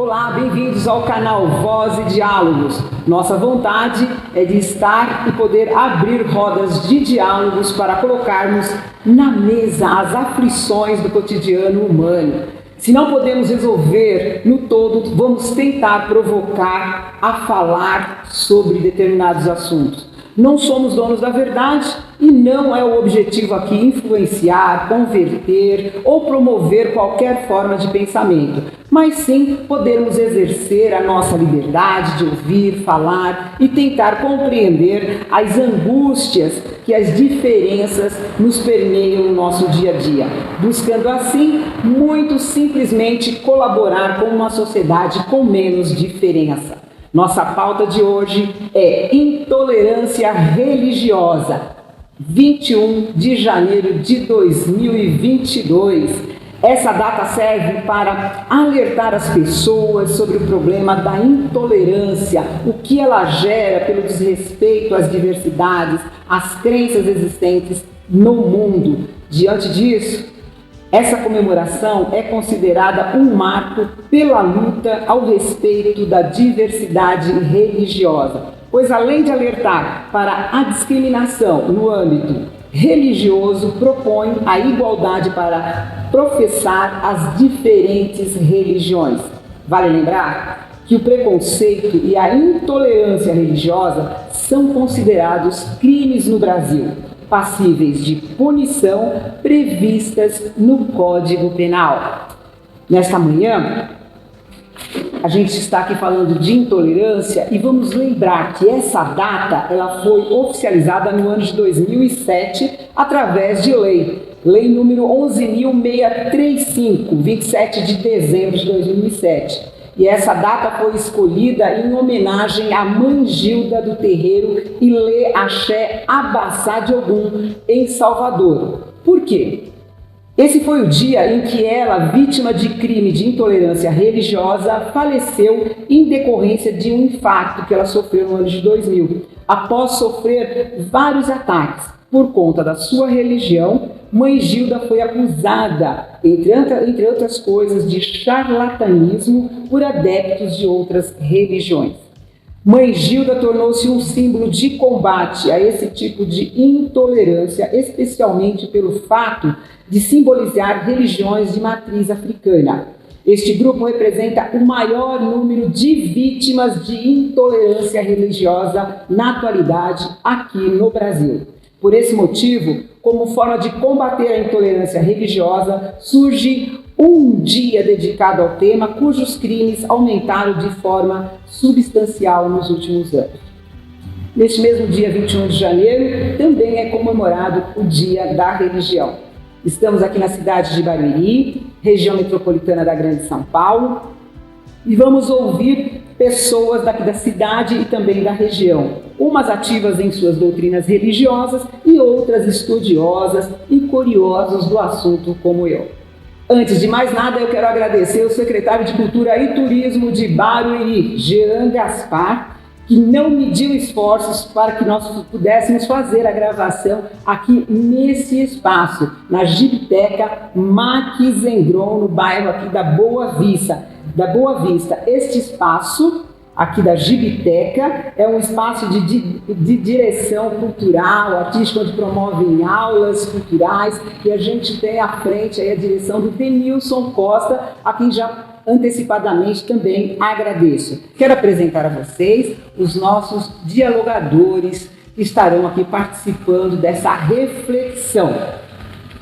Olá, bem-vindos ao canal Voz e Diálogos. Nossa vontade é de estar e poder abrir rodas de diálogos para colocarmos na mesa as aflições do cotidiano humano. Se não podemos resolver no todo, vamos tentar provocar a falar sobre determinados assuntos. Não somos donos da verdade e não é o objetivo aqui influenciar, converter ou promover qualquer forma de pensamento, mas sim podermos exercer a nossa liberdade de ouvir, falar e tentar compreender as angústias que as diferenças nos permeiam no nosso dia a dia, buscando assim muito simplesmente colaborar com uma sociedade com menos diferença. Nossa pauta de hoje é intolerância religiosa, 21 de janeiro de 2022. Essa data serve para alertar as pessoas sobre o problema da intolerância, o que ela gera pelo desrespeito às diversidades, às crenças existentes no mundo. Diante disso, essa comemoração é considerada um marco pela luta ao respeito da diversidade religiosa, pois além de alertar para a discriminação no âmbito religioso, propõe a igualdade para professar as diferentes religiões. Vale lembrar que o preconceito e a intolerância religiosa são considerados crimes no Brasil, passíveis de punição previstas no Código Penal. Nesta manhã, a gente está aqui falando de intolerância e vamos lembrar que essa data ela foi oficializada no ano de 2007 através de lei número 11.635, 27 de dezembro de 2007. E essa data foi escolhida em homenagem à Mãe Gilda do terreiro Ilê Axé Abassá de Ogum, em Salvador. Por quê? Esse foi o dia em que ela, vítima de crime de intolerância religiosa, faleceu em decorrência de um infarto que ela sofreu no ano de 2000, após sofrer vários ataques. Por conta da sua religião, Mãe Gilda foi acusada, entre outras coisas, de charlatanismo por adeptos de outras religiões. Mãe Gilda tornou-se um símbolo de combate a esse tipo de intolerância, especialmente pelo fato de simbolizar religiões de matriz africana. Este grupo representa o maior número de vítimas de intolerância religiosa na atualidade aqui no Brasil. Por esse motivo, como forma de combater a intolerância religiosa, surge um dia dedicado ao tema, cujos crimes aumentaram de forma substancial nos últimos anos. Neste mesmo dia 21 de janeiro, também é comemorado o Dia da Religião. Estamos aqui na cidade de Barueri, região metropolitana da Grande São Paulo, e vamos ouvir pessoas daqui da cidade e também da região, umas ativas em suas doutrinas religiosas e outras estudiosas e curiosas do assunto como eu. Antes de mais nada, eu quero agradecer ao secretário de Cultura e Turismo de Barueri, Jean Gaspar, que não mediu esforços para que nós pudéssemos fazer a gravação aqui nesse espaço, na Gibiteca Maquis-Endron, no bairro aqui da Boa Vista. Este espaço aqui da Gibiteca é um espaço de direção cultural, artística, onde promovem aulas culturais, e a gente tem à frente aí a direção do Denilson Costa, a quem já antecipadamente também agradeço. Quero apresentar a vocês os nossos dialogadores que estarão aqui participando dessa reflexão.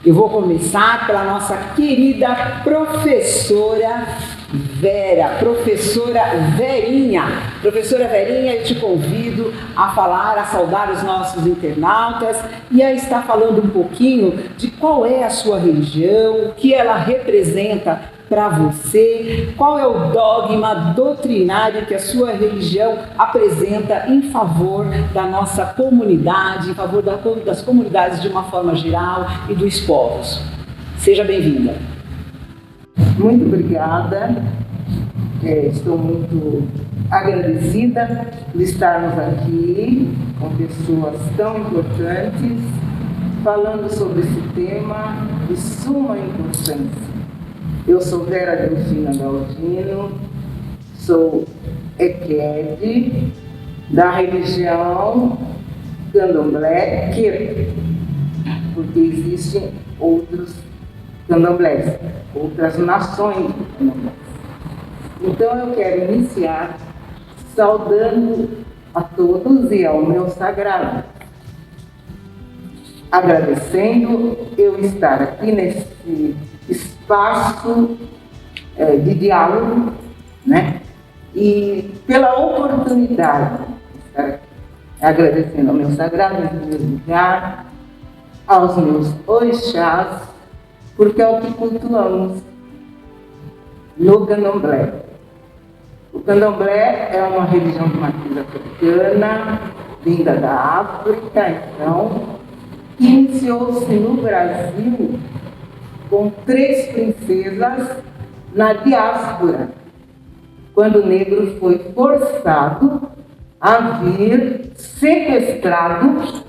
Eu vou começar pela nossa querida professora Vera, professora Verinha. Professora Verinha, eu te convido a falar, a saudar os nossos internautas e a estar falando um pouquinho de qual é a sua religião, o que ela representa para você, qual é o dogma doutrinário que a sua religião apresenta em favor da nossa comunidade, em favor das comunidades de uma forma geral e dos povos. Seja bem-vinda. Muito obrigada, estou muito agradecida por estarmos aqui com pessoas tão importantes, falando sobre esse tema de suma importância. Eu sou Vera Delfina Galdino, sou EQED da religião Candomblé, porque existem outros candomblés, outras nações de candomblés. Então eu quero iniciar saudando a todos e ao meu sagrado, agradecendo eu estar aqui nesse espaço de diálogo, né? E pela oportunidade de estar aqui, agradecendo ao meu sagrado em primeiro lugar, aos meus orixás, porque é o que cultuamos no candomblé. O candomblé é uma religião de matriz africana, vinda da África, então, iniciou-se no Brasil com 3 princesas na diáspora, quando o negro foi forçado a vir sequestrado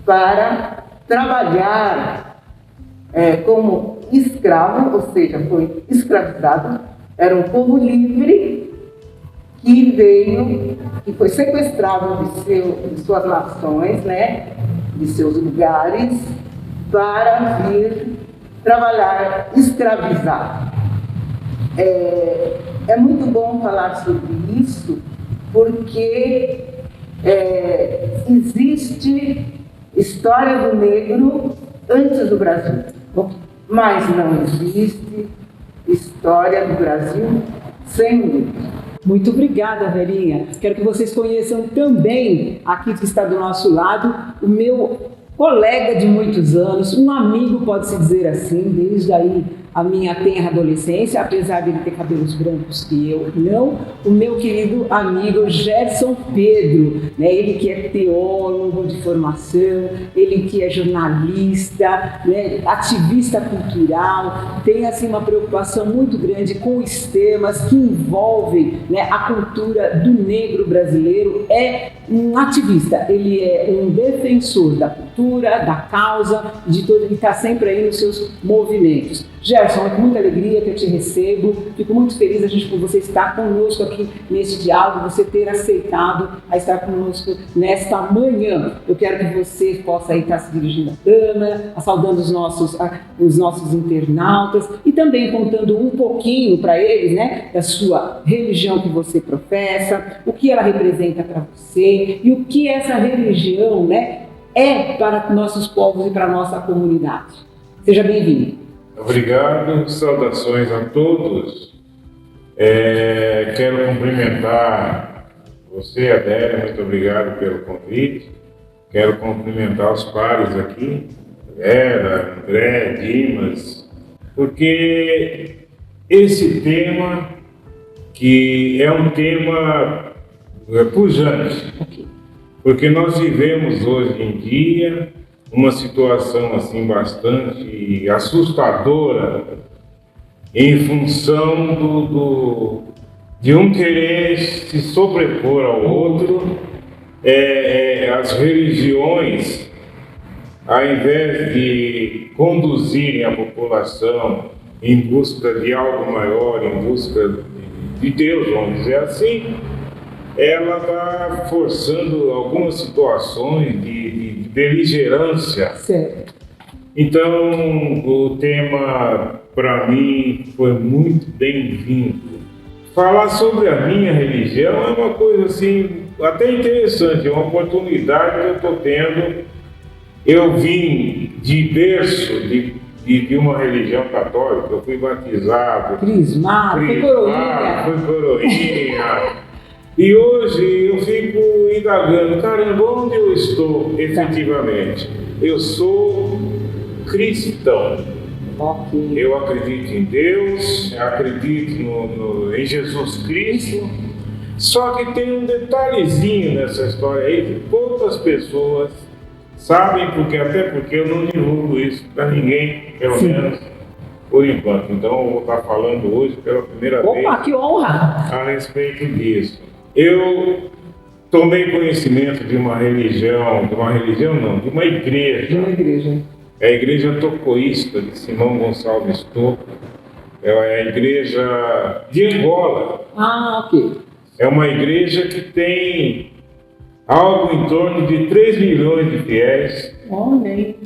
para trabalhar como escravo, ou seja, foi escravizado. Era um povo livre que foi sequestrado de suas nações, né, de seus lugares, para vir trabalhar escravizado. É muito bom falar sobre isso, porque existe história do negro antes do Brasil, mas não existe história do Brasil sem o negro. Muito obrigada, Verinha. Quero que vocês conheçam também, aqui que está do nosso lado, o meu colega de muitos anos, um amigo, pode-se dizer assim, desde aí a minha tenra adolescência, apesar de ele ter cabelos brancos e eu não, o meu querido amigo Gerson Pedro, né? Ele que é teólogo de formação, ele que é jornalista, né? Ativista cultural, tem assim uma preocupação muito grande com os temas que envolvem, né, a cultura do negro brasileiro. É um ativista, ele é um defensor da cultura, da causa, de todo, ele está sempre aí nos seus movimentos. Gerson, é com muita alegria que eu te recebo, fico muito feliz por você estar conosco aqui nesse diálogo, você ter aceitado a estar conosco nesta manhã. Eu quero que você possa aí estar se dirigindo à câmera, saudando os nossos internautas e também contando um pouquinho para eles, né, da sua religião que você professa, o que ela representa para você e o que essa religião, né, é para nossos povos e para a nossa comunidade. Seja bem-vindo. Obrigado, saudações a todos. Quero cumprimentar você, Adélia, muito obrigado pelo convite. Quero cumprimentar os pares aqui, Vera, André, Dimas, porque esse tema, que é um tema pujante, porque nós vivemos hoje em dia uma situação assim bastante assustadora em função de um querer se sobrepor ao outro. As religiões, ao invés de conduzirem a população em busca de algo maior, em busca de Deus, vamos dizer assim, ela está forçando algumas situações de beligerância. Certo. Então, o tema, para mim, foi muito bem-vindo. Falar sobre a minha religião é uma coisa, assim, até interessante, é uma oportunidade que eu estou tendo. Eu vim de berço de uma religião católica, eu fui batizado. Crismado, foi coroinha. Fui coroinha. E hoje eu fico indagando, caramba, onde eu estou efetivamente? Eu sou cristão. Okay. Eu acredito em Deus, acredito em Jesus Cristo. Só que tem um detalhezinho nessa história aí que poucas pessoas sabem, até porque eu não divulgo isso para ninguém, pelo menos por enquanto. Então eu vou estar falando hoje pela primeira vez. Opa, que honra! A respeito disso. Eu tomei conhecimento de uma religião não, de uma igreja. De uma igreja. É a Igreja Tocoísta de Simão Gonçalves Toco, É a igreja de Angola. Ah, ok. É uma igreja que tem algo em torno de 3 milhões de fiéis. Olha aí.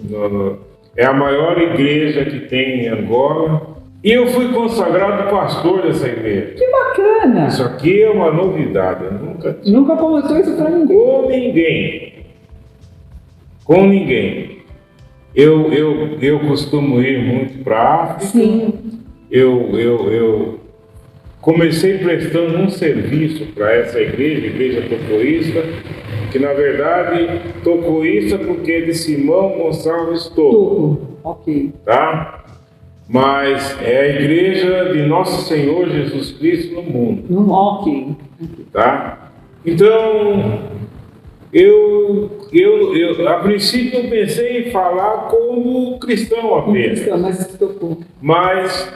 É a maior igreja que tem em Angola. E eu fui consagrado pastor dessa igreja. Que bacana! Isso aqui é uma novidade. Eu Nunca contou isso para ninguém. Com ninguém. Eu costumo ir muito para a África. Sim. Eu comecei prestando um serviço para essa igreja tocoísta, que na verdade tocoísta porque é de Simão Gonçalves Toco. Ok. Tá? Mas é a igreja de Nosso Senhor Jesus Cristo no mundo. Ok. Tá? Então, a princípio eu pensei em falar como cristão apenas. Mas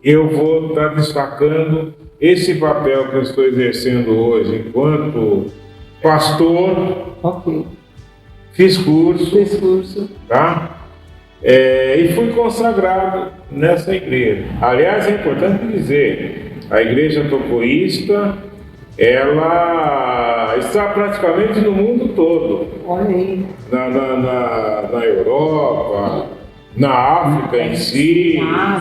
eu vou estar destacando esse papel que eu estou exercendo hoje enquanto pastor. Ok. Fiz curso. Tá? E fui consagrado nessa igreja. Aliás, é importante dizer, a igreja tocoísta, ela está praticamente no mundo todo. Olha aí. Na Europa, na África em si, na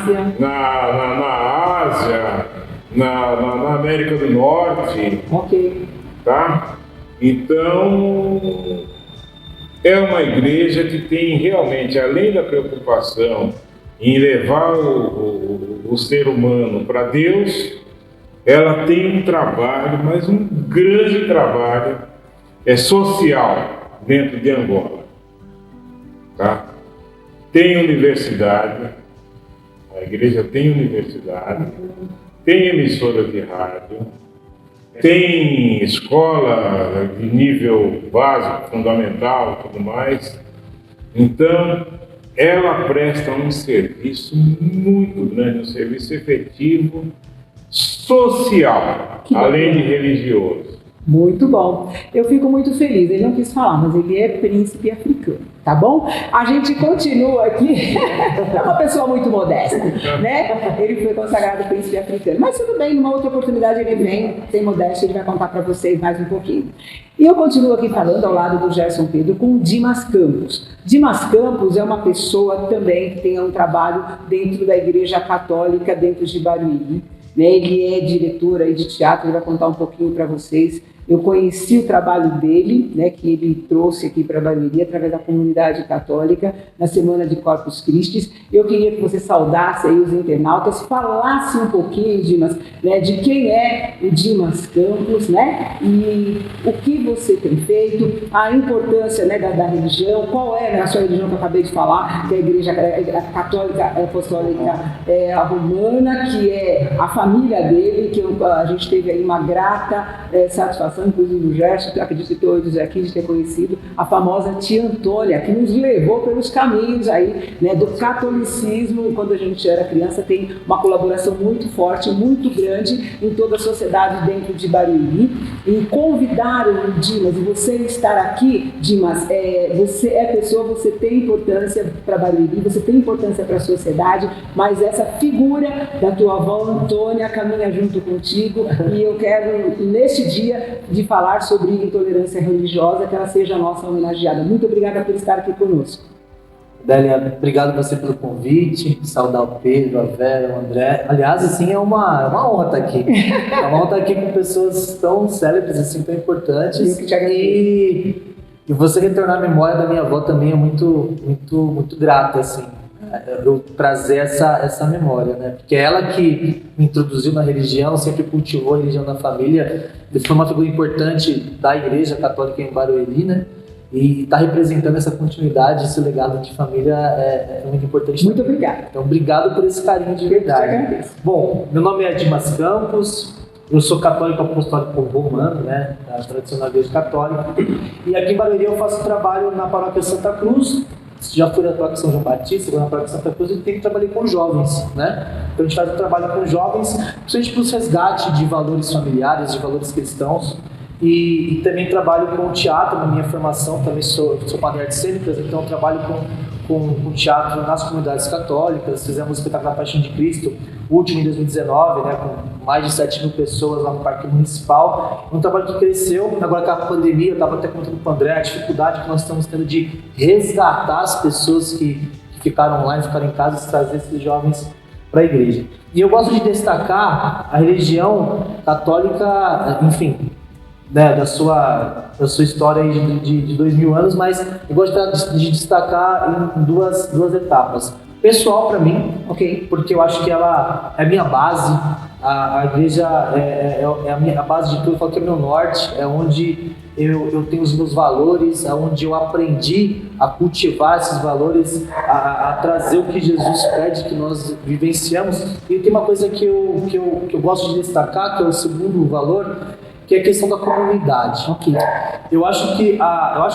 Ásia, na América do Norte. Ok. Tá? Então, é uma igreja que tem realmente, além da preocupação em levar o ser humano para Deus, ela tem um trabalho, mas um grande trabalho social dentro de Angola. Tá? Tem universidade, a igreja tem universidade, tem emissora de rádio, tem escola de nível básico, fundamental e tudo mais. Então, ela presta um serviço muito grande, um serviço efetivo, social, além de religioso. Muito bom. Eu fico muito feliz. Ele não quis falar, mas ele é príncipe africano, tá bom? A gente continua aqui. É uma pessoa muito modesta, né? Ele foi consagrado príncipe africano. Mas tudo bem, numa outra oportunidade ele vem, sem modéstia, ele vai contar para vocês mais um pouquinho. E eu continuo aqui falando ao lado do Gerson Pedro com o Dimas Campos. Dimas Campos é uma pessoa também que tem um trabalho dentro da Igreja Católica, dentro de Barueri. Ele é diretor aí de teatro, ele vai contar um pouquinho para vocês. Eu conheci o trabalho dele, que ele trouxe aqui para Barueri, através da comunidade católica, na Semana de Corpus Christi. Eu queria que você saudasse aí os internautas, falasse um pouquinho, Dimas, de quem é o Dimas Campos, e o que você tem feito, a importância da religião, qual é a sua religião que eu acabei de falar, que é a Igreja Católica Apostólica Romana, que é a família dele, que a gente teve aí uma grata satisfação, inclusive o Gerson, que acredito que todos aqui de ter conhecido, a famosa tia Antônia, que nos levou pelos caminhos aí, do catolicismo. Quando a gente era criança, tem uma colaboração muito forte, muito grande em toda a sociedade dentro de Barueri. E convidaram o Dimas, e você estar aqui, Dimas, você é pessoa, você tem importância para Barueri, você tem importância para a sociedade, mas essa figura da tua avó Antônia caminha junto contigo, e eu quero, neste dia, de falar sobre intolerância religiosa, que ela seja a nossa homenageada. Muito obrigada por estar aqui conosco. Délia, obrigado você pelo convite, saudar o Pedro, a Vera, o André. Aliás, assim, é uma honra estar aqui. É uma honra estar aqui com pessoas tão célebres, assim, tão importantes. E você retornar a memória da minha avó também é muito, muito, muito grata, assim. Eu trazer essa memória, Porque ela que me introduziu na religião, sempre cultivou a religião na família, foi uma figura importante da Igreja Católica em Barueri, E está representando essa continuidade, esse legado de família é muito importante. Muito obrigada. Então, obrigado por esse carinho de verdade. Bom, meu nome é Dimas Campos, eu sou católico apostólico romano, da tradicional Igreja Católica. E aqui em Barueri eu faço trabalho na paróquia Santa Cruz. Já fui na paróquia São João Batista, agora na paróquia Santa Cruz, e tem que trabalhar com jovens, Então a gente faz um trabalho com jovens, principalmente para o resgate de valores familiares, de valores cristãos. E também trabalho com teatro na minha formação, também sou padre de artes cênicas, então trabalho com com teatro nas comunidades católicas, fizemos o espetáculo da Paixão de Cristo, o último em 2019, né, com mais de 7 mil pessoas lá no Parque Municipal. Um trabalho que cresceu, agora com a pandemia, eu estava até contando com o André, a dificuldade que nós estamos tendo de resgatar as pessoas que ficaram online, ficaram em casa, e trazer esses jovens para a igreja. E eu gosto de destacar a religião católica, enfim, né, da sua história aí de 2000 anos, mas eu gosto de destacar em duas etapas. Pessoal para mim, ok? Porque eu acho que ela é a minha base, a igreja é a base de tudo, eu falo que é meu norte, é onde eu tenho os meus valores, é onde eu aprendi a cultivar esses valores, a trazer o que Jesus pede que nós vivenciamos. E tem uma coisa que eu gosto de destacar, que é o segundo valor, que é a questão da comunidade. Ok. Eu acho que a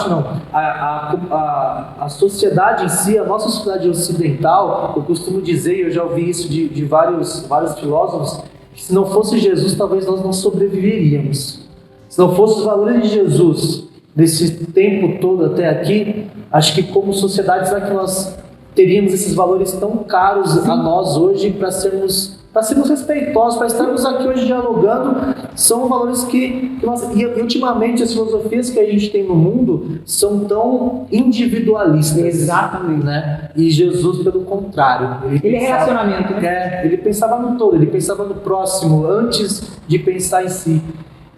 sociedade em si, a nossa sociedade ocidental, eu costumo dizer, eu já ouvi isso de vários filósofos, que se não fosse Jesus, talvez nós não sobreviveríamos. Se não fosse os valores de Jesus nesse tempo todo até aqui, acho que como sociedade, será que nós teríamos esses valores tão caros a nós hoje para sermos respeitosos, para estarmos aqui hoje dialogando? São valores que nós... E ultimamente as filosofias que a gente tem no mundo são tão individualistas. Exatamente. Né? E Jesus, pelo contrário. Ele é relacionamento, né? Ele pensava no todo, ele pensava no próximo, antes de pensar em si.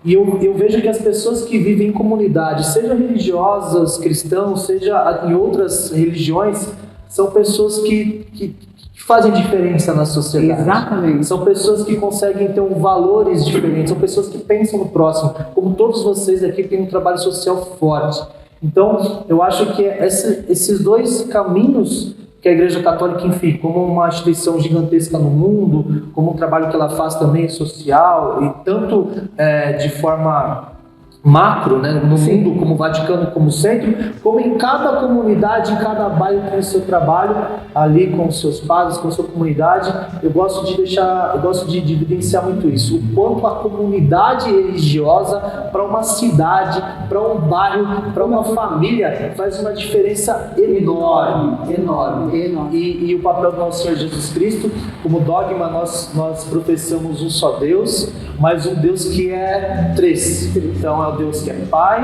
E eu vejo que as pessoas que vivem em comunidade, seja religiosas, cristãos, seja em outras religiões, são pessoas que fazem diferença na sociedade. Exatamente. São pessoas que conseguem ter valores diferentes, são pessoas que pensam no próximo. Como todos vocês aqui têm um trabalho social forte. Então, eu acho que esses dois caminhos que a Igreja Católica, enfim, como uma instituição gigantesca no mundo, como um trabalho que ela faz também social, e tanto de forma macro, né, no mundo, como o Vaticano como centro, como em cada comunidade, em cada bairro tem o seu trabalho, ali com os seus padres, com a sua comunidade. Eu gosto de evidenciar muito isso, o quanto a comunidade religiosa para uma cidade, para um bairro, para uma família faz uma diferença enorme. E o papel do nosso Senhor Jesus Cristo, como dogma, nós professamos um só Deus, mas um Deus que é três. Então é o Deus que é Pai,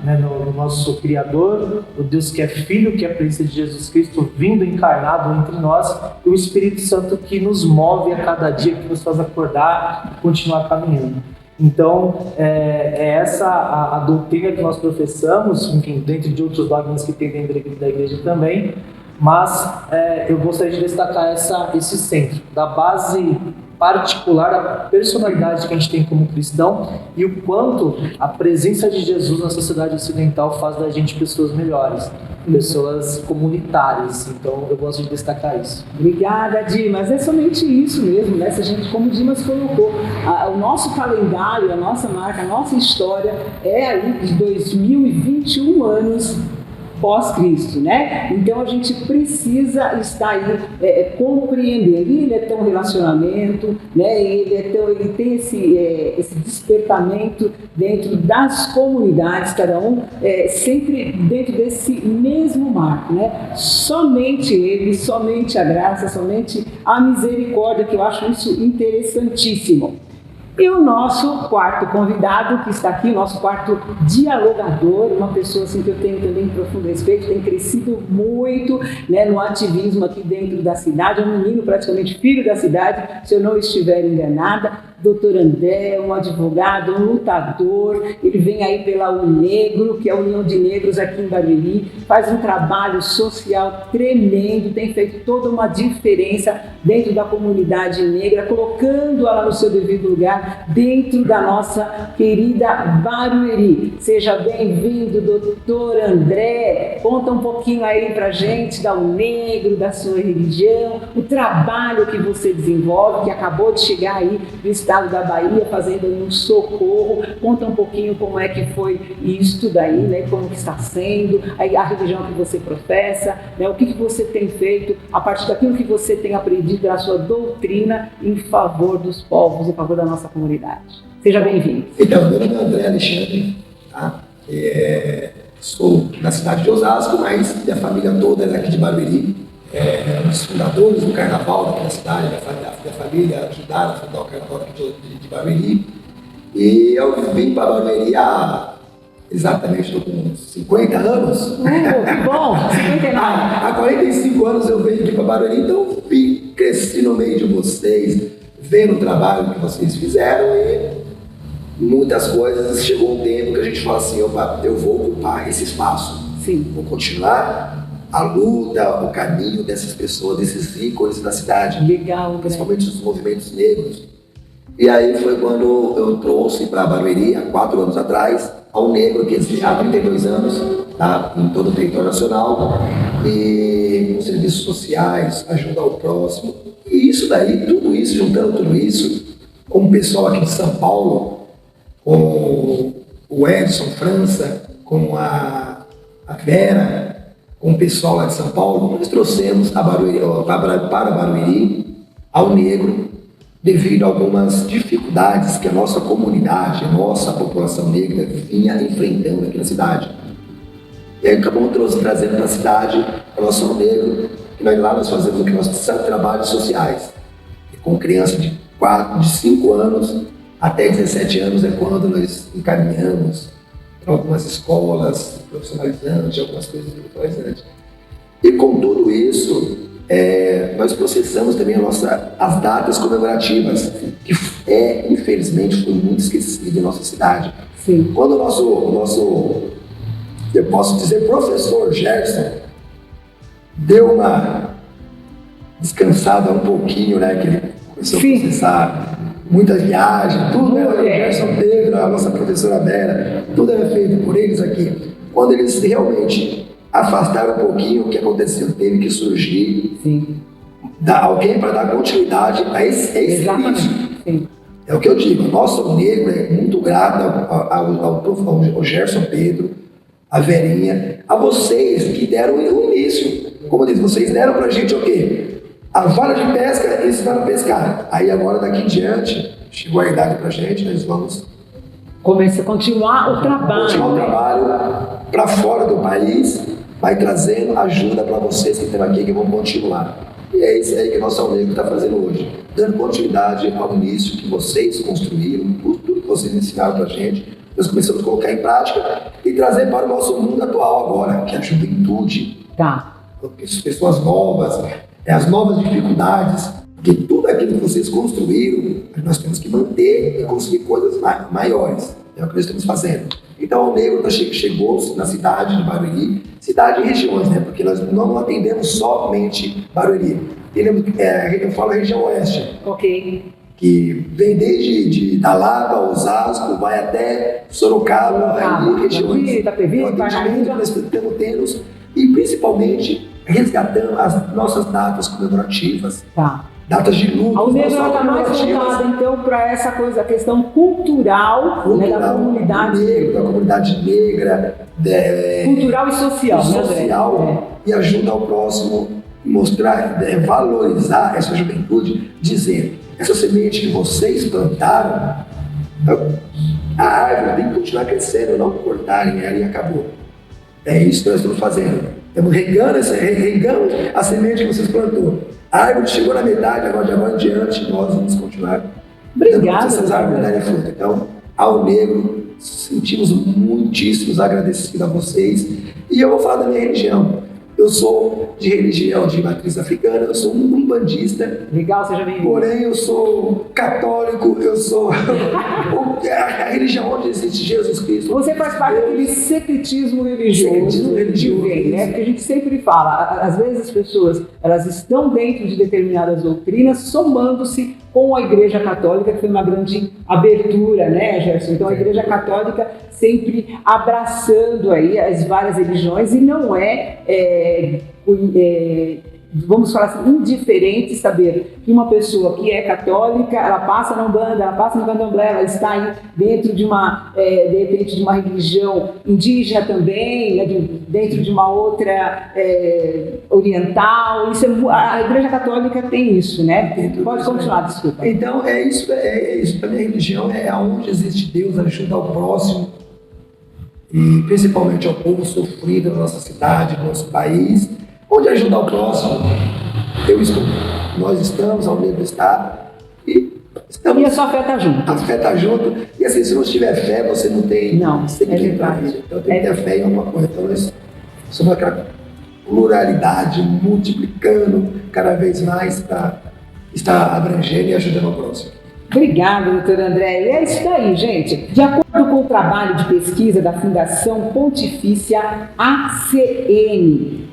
né, no nosso Criador, o Deus que é Filho, que é a presença de Jesus Cristo vindo encarnado entre nós, e o Espírito Santo que nos move a cada dia, que nos faz acordar e continuar caminhando. Então, é essa a doutrina que nós professamos, enfim, dentro de outros dogmas que tem dentro da igreja também, mas eu gostaria de destacar esse centro, da base particular da personalidade que a gente tem como cristão e o quanto a presença de Jesus na sociedade ocidental faz da gente pessoas melhores, pessoas comunitárias. Então eu gosto de destacar isso. Obrigada, Dimas. É somente isso mesmo, né? Se a gente, como o Dimas colocou, o nosso calendário, a nossa marca, a nossa história é aí de 2021 anos pós-Cristo, né? Então a gente precisa estar aí compreendendo. E ele é tão relacionamento, né? Ele tem esse despertamento dentro das comunidades, cada um sempre dentro desse mesmo marco, né? Somente ele, somente a graça, somente a misericórdia, que eu acho isso interessantíssimo. E o nosso quarto convidado, que está aqui, o nosso quarto dialogador, uma pessoa assim, que eu tenho também profundo respeito, tem crescido muito, né, no ativismo aqui dentro da cidade, é um menino praticamente filho da cidade, se eu não estiver enganada. Dr. André, um advogado, um lutador, ele vem aí pela UNegro, que é a União de Negros aqui em Barueri, faz um trabalho social tremendo, tem feito toda uma diferença dentro da comunidade negra, colocando ela no seu devido lugar dentro da nossa querida Barueri. Seja bem-vindo, Dr. André, conta um pouquinho aí pra gente da UNegro, da sua religião, o trabalho que você desenvolve, que acabou de chegar aí do estado da Bahia, fazendo um socorro. Conta um pouquinho como é que foi isso daí, né? Como que está sendo, a religião que você professa, né? O que você tem feito a partir daquilo que você tem aprendido da sua doutrina em favor dos povos, em favor da nossa comunidade. Seja bem-vindo. Então, meu nome é André Alexandre, tá? Sou da cidade de Osasco, mas minha família toda é daqui de Barueri. Um dos fundadores do carnaval daqui da cidade, minha família ajudaram a fundar o carnaval daqui de Barueri. E eu vim para Barueri exatamente, estou com uns 50 anos. Que bom, 59. Há 45 anos eu venho aqui para Barueri, então cresci no meio de vocês, vendo o trabalho que vocês fizeram e muitas coisas. Chegou um tempo que a gente fala assim, opa, eu vou ocupar esse espaço. Sim. Vou continuar a luta, o caminho dessas pessoas, desses ícones da cidade. Legal, principalmente os movimentos negros. E aí foi quando eu trouxe para Barueri, há 4 anos atrás, ao negro que existe há 32 anos, tá? Em todo o território nacional, e com serviços sociais, ajuda ao próximo. E isso daí, tudo isso, juntando tudo isso, com o pessoal aqui de São Paulo, com o Edson França, com a Vera, com o pessoal lá de São Paulo, nós trouxemos para Barueri ao negro devido a algumas dificuldades que a nossa comunidade, a nossa população negra vinha enfrentando aqui na cidade. E aí acabamos trazendo para a cidade a nossa negro, que nós fazemos o que nós chamamos de trabalhos sociais. E com crianças de 5 anos até 17 anos é quando nós encaminhamos para algumas escolas profissionalizantes, algumas coisas profissionalizantes. E com tudo isso, nós processamos também as datas comemorativas, que infelizmente foi muito esquecido em nossa cidade. Sim. Quando o nosso, eu posso dizer, professor Gerson deu uma descansada um pouquinho, né, que ele começou a processar muitas viagens, tudo era o Gerson Pedro, a nossa professora Vera, tudo era feito por eles aqui. Quando eles realmente afastaram um pouquinho, o que aconteceu? Teve que surgir alguém para dar continuidade a esse serviço. É o que eu digo, nosso negro é muito grato ao Gerson Pedro, a Verinha, a vocês que deram o início. Como diz, vocês deram pra gente o quê? A vara de pesca, eles ensinaram a pescar. Aí agora, daqui em diante, chegou a idade pra gente, nós vamos continuar o trabalho para fora do país, vai trazendo ajuda para vocês que estão aqui, que vão continuar. E é isso aí que o nosso negro está fazendo hoje, dando continuidade ao início que vocês construíram, tudo que vocês ensinaram para a gente. Nós começamos a colocar em prática e trazer para o nosso mundo atual agora, que é a juventude. As pessoas novas, as novas dificuldades, porque tudo aquilo que vocês construíram, nós temos que manter e construir coisas maiores. É o que nós estamos fazendo. Então o negro chegou na cidade de Barueri, cidade e regiões, né? Porque nós não atendemos somente Barueri. Eu falo a região oeste. Que vem desde da Lapa, Osasco, vai até Sorocaba e regiões. Nós estamos tendo e principalmente resgatando as nossas datas comemorativas. Datas de luto. O negro está mais voltado, então, para essa coisa, a questão cultural, né, da comunidade negra. Da comunidade negra. Cultural e social. E ajuda ao próximo, mostrar, valorizar essa juventude, dizer, essa semente que vocês plantaram, a árvore tem que continuar crescendo, não cortarem ela e acabou. É isso que nós estamos fazendo. Estamos regando a semente que vocês plantou. A árvore chegou na metade, agora de agora em diante, nós vamos continuar. Obrigada. Essas árvores darem fruto. Então, ao negro, sentimos muitíssimos agradecidos a vocês. E eu vou falar da minha religião. Eu sou de religião de matriz africana, eu sou um umbandista. Legal, seja bem-vindo. Porém, eu sou católico, eu sou a religião onde existe Jesus Cristo. Você faz parte daquele secretismo religioso. Né? Porque a gente sempre fala, às vezes as pessoas elas estão dentro de determinadas doutrinas, somando-se com a Igreja Católica, que foi uma grande abertura, né, Gerson? Então, a Igreja Católica sempre abraçando aí as várias religiões e não vamos falar assim, indiferente saber que uma pessoa que é católica, ela passa na Umbanda, ela passa no Candomblé, ela está aí dentro de uma, de repente, de uma religião indígena também, né, dentro de uma outra oriental. Isso a Igreja Católica tem isso, né? Pode continuar, desculpa. Então, é isso. A minha religião é onde existe Deus, ajuda ao próximo. e principalmente ao povo sofrido da nossa cidade, do nosso país, onde ajudar o próximo, eu estou. Nós estamos, ao mesmo estado, e estamos. E a sua fé está junto. A fé está junto, e assim, se não tiver fé, você não tem. Não, você tem que lembrar verdade. isso. Então tem que ter fé em alguma coisa. Então nós somos aquela pluralidade multiplicando cada vez mais para estar abrangendo e ajudando o próximo. Obrigada, doutor André. E é isso aí, gente. De acordo com o trabalho de pesquisa da Fundação Pontifícia ACN,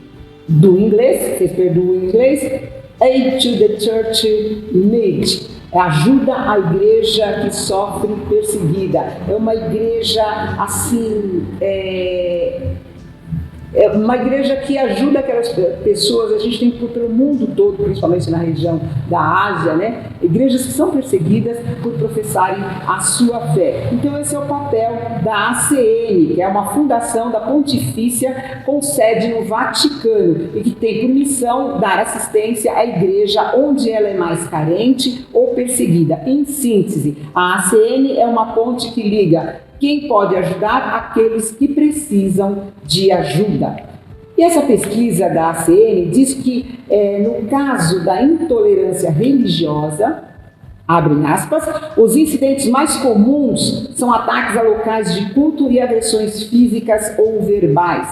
do inglês, vocês perdoam o inglês, Aid to the Church Need, ajuda a igreja que sofre perseguida. É uma igreja assim, é uma igreja que ajuda aquelas pessoas. A gente tem pelo mundo todo, principalmente na região da Ásia, né? Igrejas que são perseguidas por professarem a sua fé. Então esse é o papel da ACN, que é uma fundação da Pontifícia com sede no Vaticano e que tem por missão dar assistência à igreja onde ela é mais carente ou perseguida. Em síntese, a ACN é uma ponte que liga quem pode ajudar aqueles que precisam de ajuda. E essa pesquisa da ACN diz que, no caso da intolerância religiosa, abrem aspas, os incidentes mais comuns são ataques a locais de culto e agressões físicas ou verbais,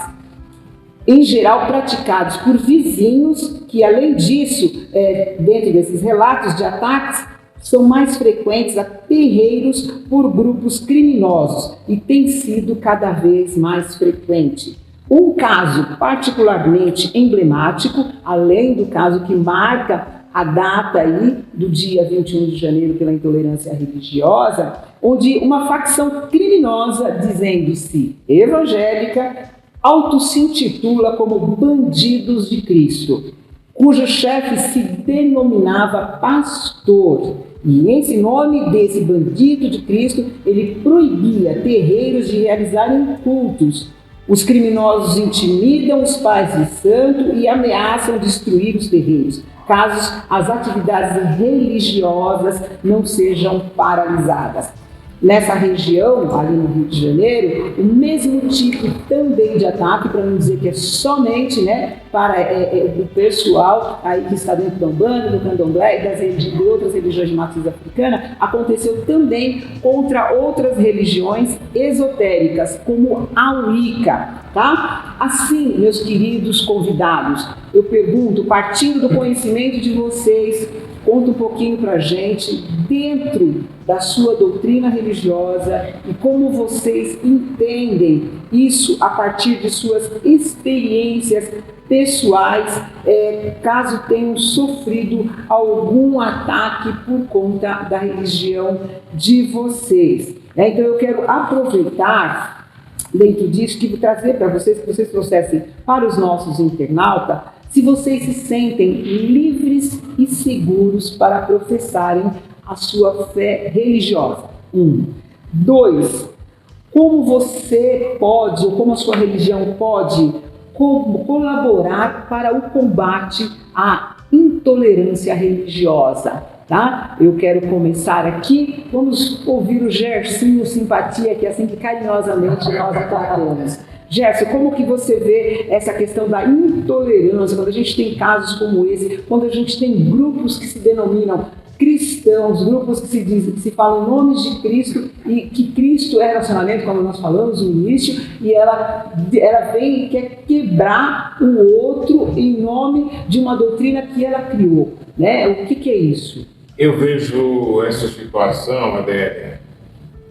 em geral praticados por vizinhos que, além disso, dentro desses relatos de ataques, são mais frequentes a terreiros por grupos criminosos e tem sido cada vez mais frequente. Um caso particularmente emblemático, além do caso que marca a data aí do dia 21 de janeiro pela intolerância religiosa, onde uma facção criminosa, dizendo-se evangélica, se intitula como Bandidos de Cristo, cujo chefe se denominava pastor. E nesse nome desse bandido de Cristo, ele proibia terreiros de realizarem cultos. Os criminosos intimidam os pais de santo e ameaçam destruir os terreiros, caso as atividades religiosas não sejam paralisadas. Nessa região, ali no Rio de Janeiro, o mesmo tipo também de ataque, para não dizer que é somente, né, para o pessoal aí que está dentro da Umbanda, do Candomblé e de outras religiões de matriz africana, aconteceu também contra outras religiões esotéricas, como a Wicca, tá? Assim, meus queridos convidados, eu pergunto, partindo do conhecimento de vocês, conta um pouquinho para a gente, dentro da sua doutrina religiosa, e como vocês entendem isso a partir de suas experiências pessoais, caso tenham sofrido algum ataque por conta da religião de vocês. Então eu quero aproveitar, dentro disso, que vou trazer para vocês, que vocês trouxessem para os nossos internautas, se vocês se sentem livres e seguros para professarem a sua fé religiosa. 1. 2. Como você pode, ou como a sua religião pode colaborar para o combate à intolerância religiosa, tá? Eu quero começar aqui, vamos ouvir o Gersinho Simpatia, que é assim que carinhosamente nós atacamos. Gerson, como que você vê essa questão da intolerância, quando a gente tem casos como esse, quando a gente tem grupos que se denominam cristãos, grupos que se falam nomes de Cristo e que Cristo é relacionamento, como nós falamos no início, e ela vem e quer quebrar o outro em nome de uma doutrina que ela criou, né? O que é isso? Eu vejo essa situação, Adélia,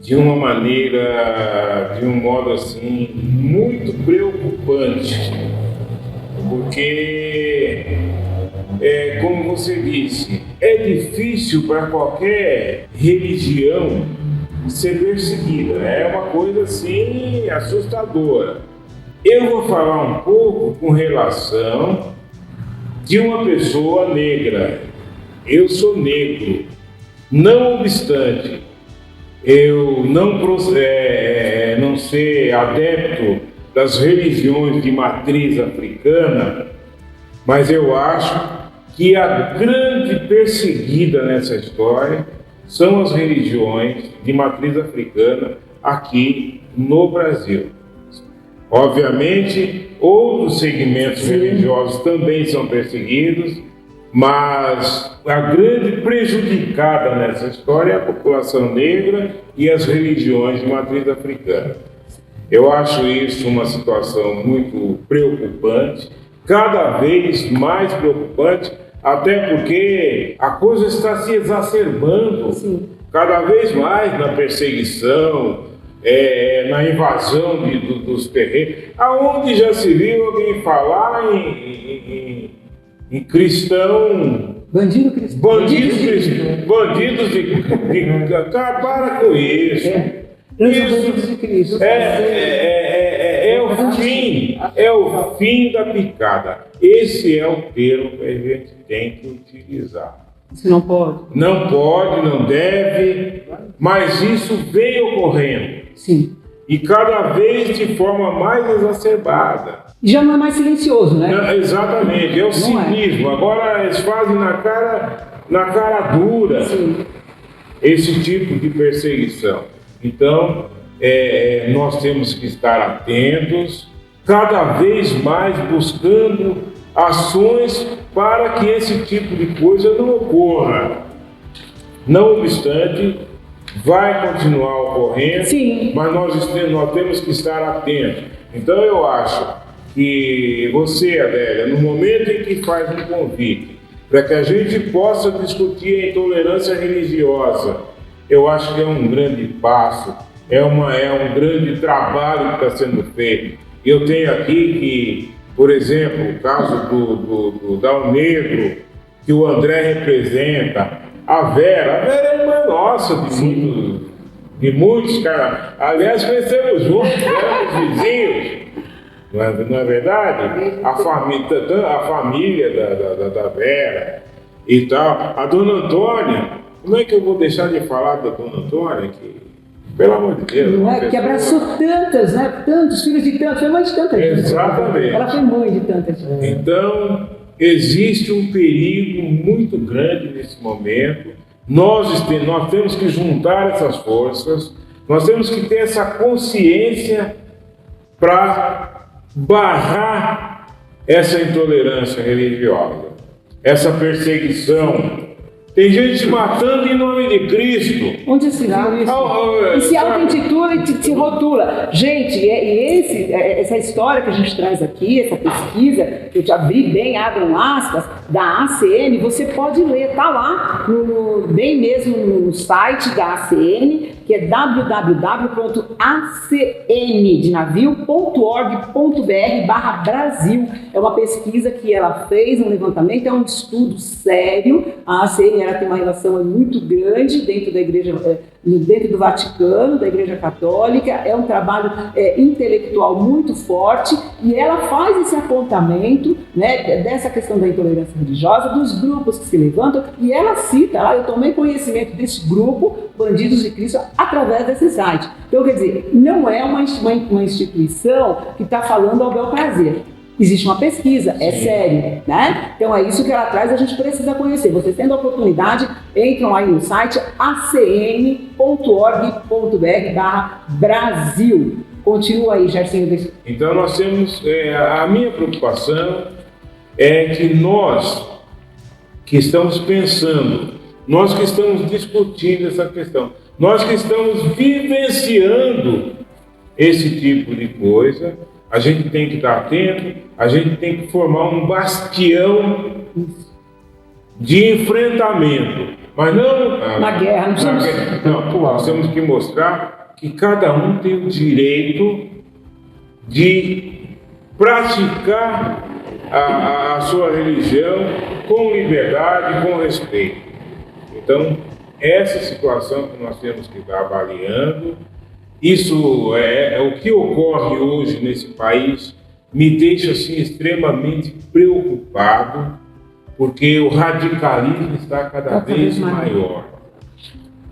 de uma maneira, de um modo assim, muito preocupante, porque, como você disse, é difícil para qualquer religião ser perseguida, é uma coisa assim assustadora. Eu vou falar um pouco com relação de uma pessoa negra. Eu sou negro, não obstante eu não ser adepto das religiões de matriz africana, mas eu acho que a grande perseguida nessa história são as religiões de matriz africana aqui no Brasil. Obviamente, outros segmentos religiosos também são perseguidos, mas a grande prejudicada nessa história é a população negra e as religiões de matriz africana. Eu acho isso uma situação muito preocupante, cada vez mais preocupante, até porque a coisa está se exacerbando cada vez mais na perseguição, na invasão dos terrenos. Aonde já se viu alguém falar em cristão... Bandidos cristãos. Bandidos de... Acabaram com isso. Bandidos de Cristo. É o fim da picada. Esse é o termo que a gente tem que utilizar. Isso não pode? Não pode, não deve, mas isso vem ocorrendo. Sim. E cada vez de forma mais exacerbada. Já não é mais silencioso, né? Não, exatamente, é o cinismo. Agora eles fazem na cara dura esse tipo de perseguição. Então, nós temos que estar atentos, cada vez mais buscando ações para que esse tipo de coisa não ocorra. Não obstante, vai continuar ocorrendo, mas nós temos que estar atentos. Então eu acho que você, Adélia, no momento em que faz um convite para que a gente possa discutir a intolerância religiosa, eu acho que é um grande passo, é um grande trabalho que está sendo feito. Eu tenho aqui que, por exemplo, o caso do Dal Negro, que o André representa, a Vera é irmã nossa de muitos caras. Aliás, conhecemos juntos, éramos vizinhos, não é verdade? A família da Vera e tal. A Dona Antônia, como é que eu vou deixar de falar da Dona Antônia? Pelo amor de Deus. Não é? Que abraçou tantas, né? Tantos filhos de tantos, foi mãe de tantas. Exatamente. Ela foi mãe de tantas. Então, existe um perigo muito grande nesse momento. Nós temos que juntar essas forças, nós temos que ter essa consciência para barrar essa intolerância religiosa, essa perseguição. Tem gente matando em nome de Cristo. Onde se viu isso? E se auto-intitula e se rotula. Gente, essa história que a gente traz aqui, essa pesquisa, que eu te abri bem, abram aspas, da ACN, você pode ler, tá lá, bem mesmo no site da ACN, que é www.acn.org.br/Brasil. É uma pesquisa que ela fez, um levantamento, é um estudo sério. A ACN ela tem uma relação muito grande dentro da igreja, dentro do Vaticano, da Igreja Católica. É um trabalho intelectual muito forte e ela faz esse apontamento, né, dessa questão da intolerância religiosa, dos grupos que se levantam, e ela cita lá, eu tomei conhecimento desse grupo, Bandidos de Cristo, através desse site. Então, quer dizer, não é uma instituição que está falando ao bel prazer. Existe uma pesquisa, é sério, né? Então é isso que ela traz, a gente precisa conhecer. Vocês tendo a oportunidade, entram aí no site acn.org.br/Brasil. Continua aí, Gersinho. Então nós temos, a minha preocupação é que nós que estamos pensando, nós que estamos discutindo essa questão, nós que estamos vivenciando esse tipo de coisa, a gente tem que estar atento, a gente tem que formar um bastião de enfrentamento. Mas não na guerra, nós temos que mostrar que cada um tem o direito de praticar a sua religião com liberdade, com respeito. Então, essa situação que nós temos que estar avaliando. Isso é o que ocorre hoje nesse país, me deixa assim extremamente preocupado, porque o radicalismo está cada vez maior.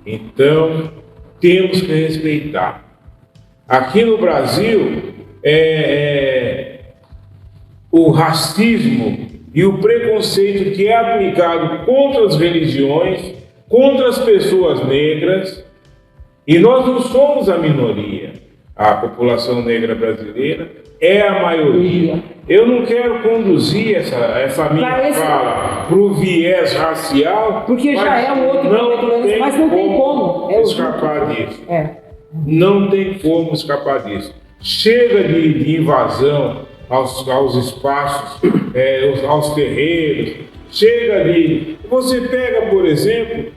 Então, temos que respeitar. Aqui no Brasil, o racismo e o preconceito que é aplicado contra as religiões, contra as pessoas negras, e nós não somos a minoria. a população negra brasileira é a maioria. Eu não quero conduzir essa minha fala para o viés racial, porque já é um outro problema, mas não tem como escapar disso. Não tem como escapar disso. Chega de invasão aos espaços, aos terreiros. Chega de... Você pega, por exemplo,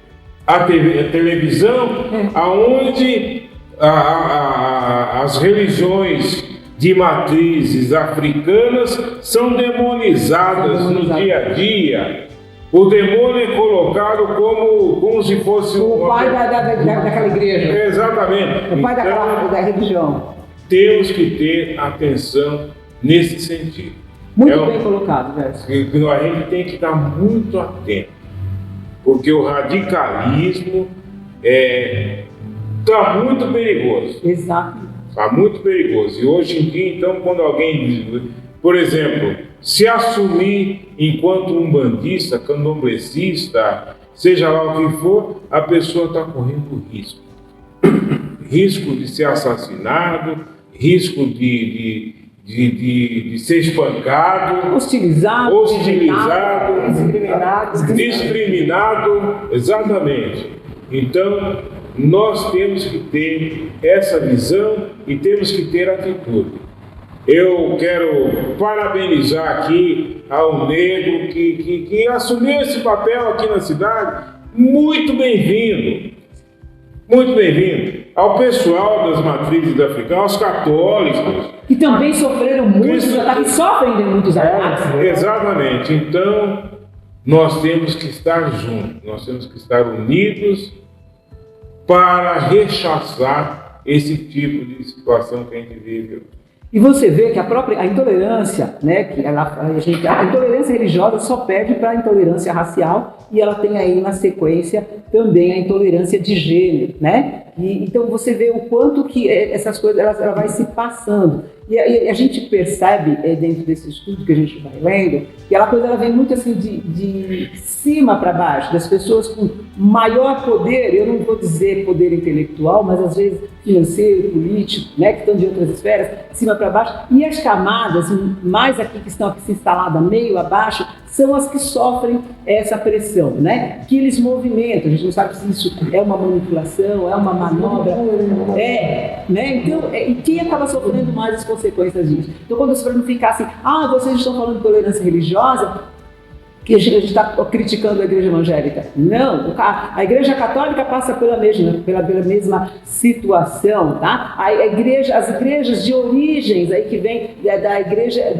a televisão, aonde as religiões de matrizes africanas são demonizadas no dia a dia. O demônio é colocado como se fosse o pai daquela igreja. Exatamente. O pai da religião. Temos que ter atenção nesse sentido. Muito bem colocado, Gerson. A gente tem que estar muito atento, porque o radicalismo está muito perigoso. Exato. Está muito perigoso. E hoje em dia, então, quando alguém, por exemplo, se assumir enquanto umbandista, candomblecista, seja lá o que for, a pessoa está correndo risco. Risco de ser assassinado, risco de ser espancado, hostilizado, discriminado, exatamente. Então, nós temos que ter essa visão e temos que ter atitude. Eu quero parabenizar aqui ao negro que assumiu esse papel aqui na cidade. Muito bem-vindo. Muito bem-vindo ao pessoal das matrizes africanas, aos católicos. Que também sofreram muitos ataques, sofrem de muitos ataques. Exatamente. Então, nós temos que estar juntos, nós temos que estar unidos para rechaçar esse tipo de situação que a gente vive. E você vê que a intolerância, né, a intolerância religiosa só perde para a intolerância racial, e ela tem aí na sequência também a intolerância de gênero, né? Então você vê o quanto que essas coisas ela vai se passando. E a gente percebe dentro desse estudo que a gente vai lendo, que ela vem muito assim de cima para baixo, das pessoas com maior poder, eu não vou dizer poder intelectual, mas às vezes financeiro, político, né, que estão de outras esferas, de cima para baixo, e as camadas mais aqui que estão aqui se instaladas meio abaixo, são as que sofrem essa pressão, né? Que eles movimentam. A gente não sabe se isso é uma manipulação, é uma manobra, né? Então, e quem acaba sofrendo mais as consequências disso? Então, quando você não ficar assim, vocês estão falando de tolerância religiosa, que a gente está criticando a igreja evangélica. Não, a igreja católica passa pela mesma situação, tá? As igrejas de origens, aí que vem da igreja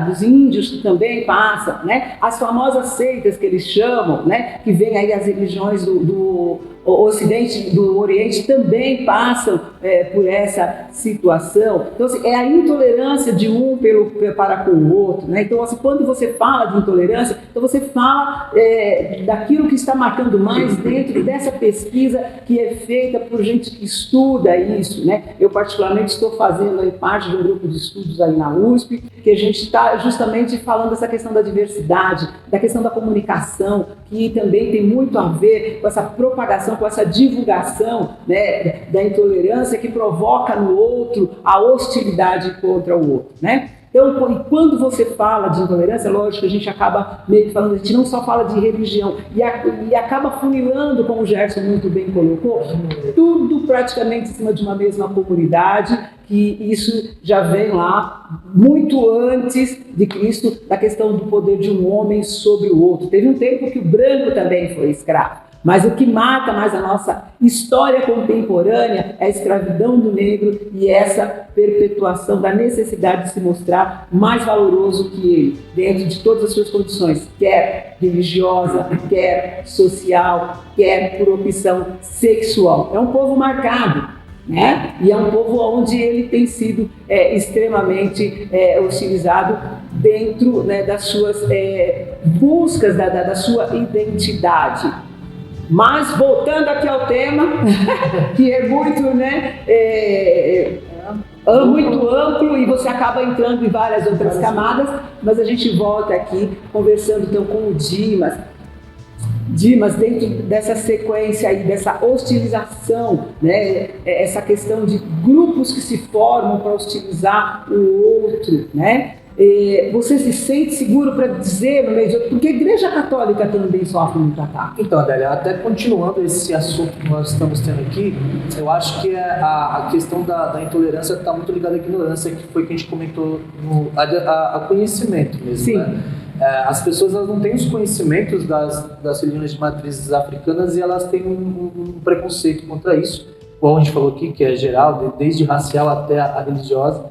dos índios também passam, né? As famosas seitas que eles chamam, né? Que vem aí as religiões do Ocidente, do Oriente também passam por essa situação. Então, assim, é a intolerância de um para com o outro, né? Então, assim, quando você fala de intolerância, então você fala daquilo que está marcando mais dentro dessa pesquisa que é feita por gente que estuda isso, né? Eu, particularmente, estou fazendo aí parte de um grupo de estudos aí na USP, que a gente está justamente falando dessa questão da diversidade, da questão da comunicação, que também tem muito a ver com essa propagação, com essa divulgação, né, da intolerância que provoca no outro a hostilidade contra o outro, né? Então, quando você fala de intolerância, lógico, a gente acaba meio que falando, a gente não só fala de religião, e acaba funilando, como o Gerson muito bem colocou, tudo praticamente em cima de uma mesma comunidade, que isso já vem lá muito antes de Cristo, da questão do poder de um homem sobre o outro. Teve um tempo que o branco também foi escravo. Mas o que marca mais a nossa história contemporânea é a escravidão do negro e essa perpetuação da necessidade de se mostrar mais valoroso que ele, dentro de todas as suas condições, quer religiosa, quer social, quer por opção sexual. É um povo marcado, né? E é um povo onde ele tem sido extremamente hostilizado dentro, né, das suas buscas da sua identidade. Mas, voltando aqui ao tema, que é muito, né, muito amplo e você acaba entrando em várias outras camadas, mas a gente volta aqui conversando então com o Dimas. Dimas, dentro dessa sequência aí, dessa hostilização, né, essa questão de grupos que se formam para hostilizar o outro, né? Você se sente seguro para dizer, porque a Igreja Católica também sofre muito ataque. Então, Adélia, até continuando esse assunto que nós estamos tendo aqui, eu acho que a questão da intolerância está muito ligada à ignorância, que foi que a gente comentou, a conhecimento mesmo. Sim. Né? As pessoas elas não têm os conhecimentos das religiões de matrizes africanas e elas têm um preconceito contra isso, como a gente falou aqui, que é geral, desde racial até a religiosa.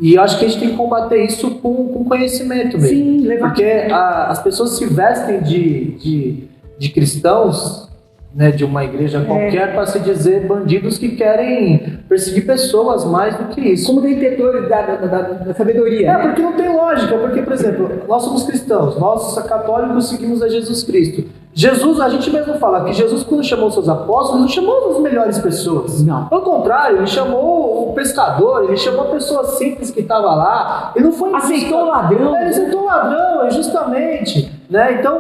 E eu acho que a gente tem que combater isso com conhecimento mesmo. Sim, porque as pessoas se vestem de cristãos, né, de uma igreja qualquer, para se dizer bandidos que querem perseguir pessoas mais do que isso. Como detentores da sabedoria. Porque não tem lógica. Porque, por exemplo, nós somos cristãos, nós católicos seguimos a Jesus Cristo. Jesus, a gente mesmo fala que Jesus, quando chamou seus apóstolos, não chamou as melhores pessoas. Não. Pelo contrário, ele chamou o pescador, ele chamou a pessoa simples que estava lá. Ele não foi aceitou o ladrão. Ele aceitou o ladrão, justamente. Né? Então,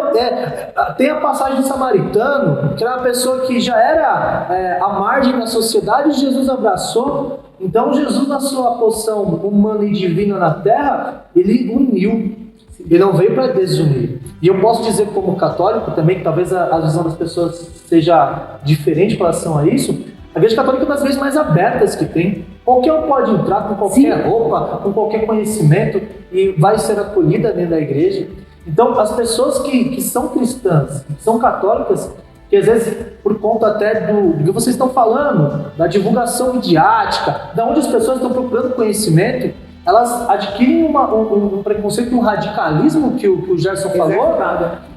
tem a passagem do samaritano, que era uma pessoa que já era à margem da sociedade, e Jesus abraçou. Então, Jesus, na sua posição humana e divina na terra, ele uniu. Ele não veio para desunir. E eu posso dizer como católico também, que talvez a visão das pessoas seja diferente em relação a isso, a Igreja Católica é uma das vezes mais abertas que tem. Qualquer um pode entrar com qualquer roupa, com qualquer conhecimento e vai ser acolhida dentro da igreja. Então, as pessoas que são cristãs, que são católicas, que às vezes, por conta até do que vocês estão falando, da divulgação midiática, da onde as pessoas estão procurando conhecimento, elas adquirem um preconceito, um radicalismo que o Gerson falou,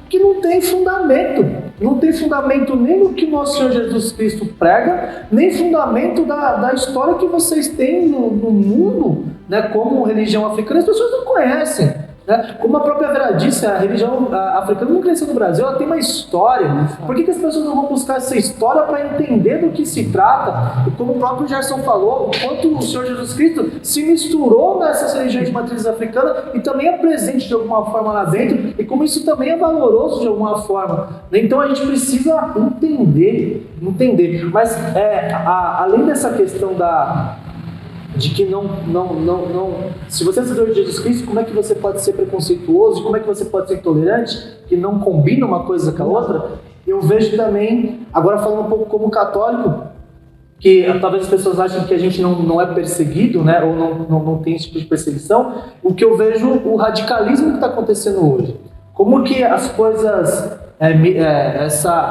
que não tem fundamento. Não tem fundamento nem no que nosso Senhor Jesus Cristo prega, nem fundamento da história que vocês têm no mundo, né, como religião africana. As pessoas não conhecem. Né? Como a própria Vera disse, a religião africana não cresceu no Brasil, ela tem uma história. Por que as pessoas não vão buscar essa história para entender do que se trata? E como o próprio Gerson falou, o quanto o Senhor Jesus Cristo se misturou nessas religiões de matrizes africanas e também é presente de alguma forma lá dentro, e como isso também é valoroso de alguma forma. Então a gente precisa entender. Mas além dessa questão de que não, se você é seguidor de Jesus Cristo, como é que você pode ser preconceituoso, como é que você pode ser intolerante, que não combina uma coisa com a outra? Eu vejo também, agora falando um pouco como católico, que talvez as pessoas achem que a gente não é perseguido, né, ou não tem esse tipo de perseguição, o que eu vejo, o radicalismo que está acontecendo hoje. Como que as coisas...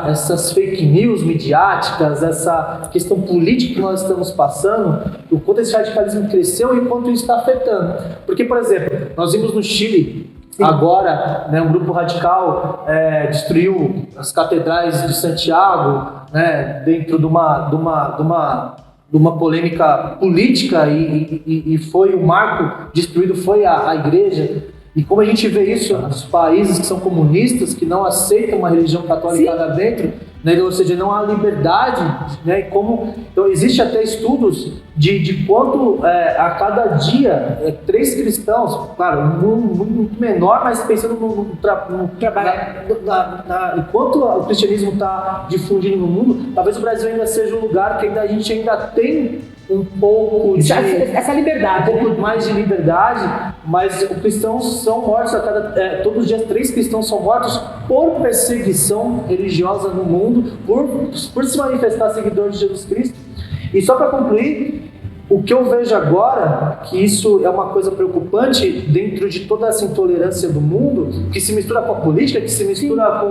essas fake news midiáticas, essa questão política que nós estamos passando, o quanto esse radicalismo cresceu e o quanto isso está afetando. Porque, por exemplo, nós vimos no Chile, agora, né, um grupo radical destruiu as catedrais de Santiago, né, dentro de uma polêmica política e foi o marco destruído, foi a igreja. E como a gente vê isso nos países que são comunistas, que não aceitam uma religião católica lá dentro, né, ou seja, não há liberdade, né, então existe até estudos de quanto a cada dia 3 cristãos, claro, muito menor, mas pensando no trabalho, enquanto o cristianismo está difundindo no mundo, talvez o Brasil ainda seja um lugar que a gente ainda tem um pouco de essa liberdade, um pouco mais de liberdade, mas os cristãos são mortos todos os dias 3 cristãos são mortos por perseguição religiosa no mundo, por se manifestar seguidor de Jesus Cristo. E só para concluir, o que eu vejo agora, que isso é uma coisa preocupante dentro de toda essa intolerância do mundo, que se mistura com a política, que se mistura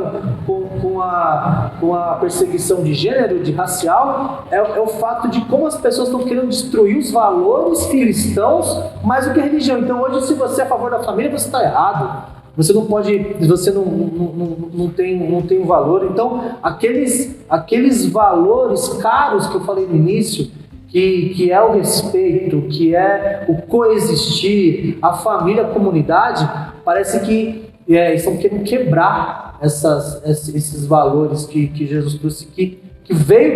com a perseguição de gênero, de racial, é o fato de como as pessoas estão querendo destruir os valores cristãos mais do que a religião. Então hoje, se você é a favor da família, você está errado. Você não pode, você não tem um valor. Então, aqueles valores caros que eu falei no início, que é o respeito, que é o coexistir, a família, a comunidade, parece que estão querendo quebrar esses valores que Jesus trouxe, que veio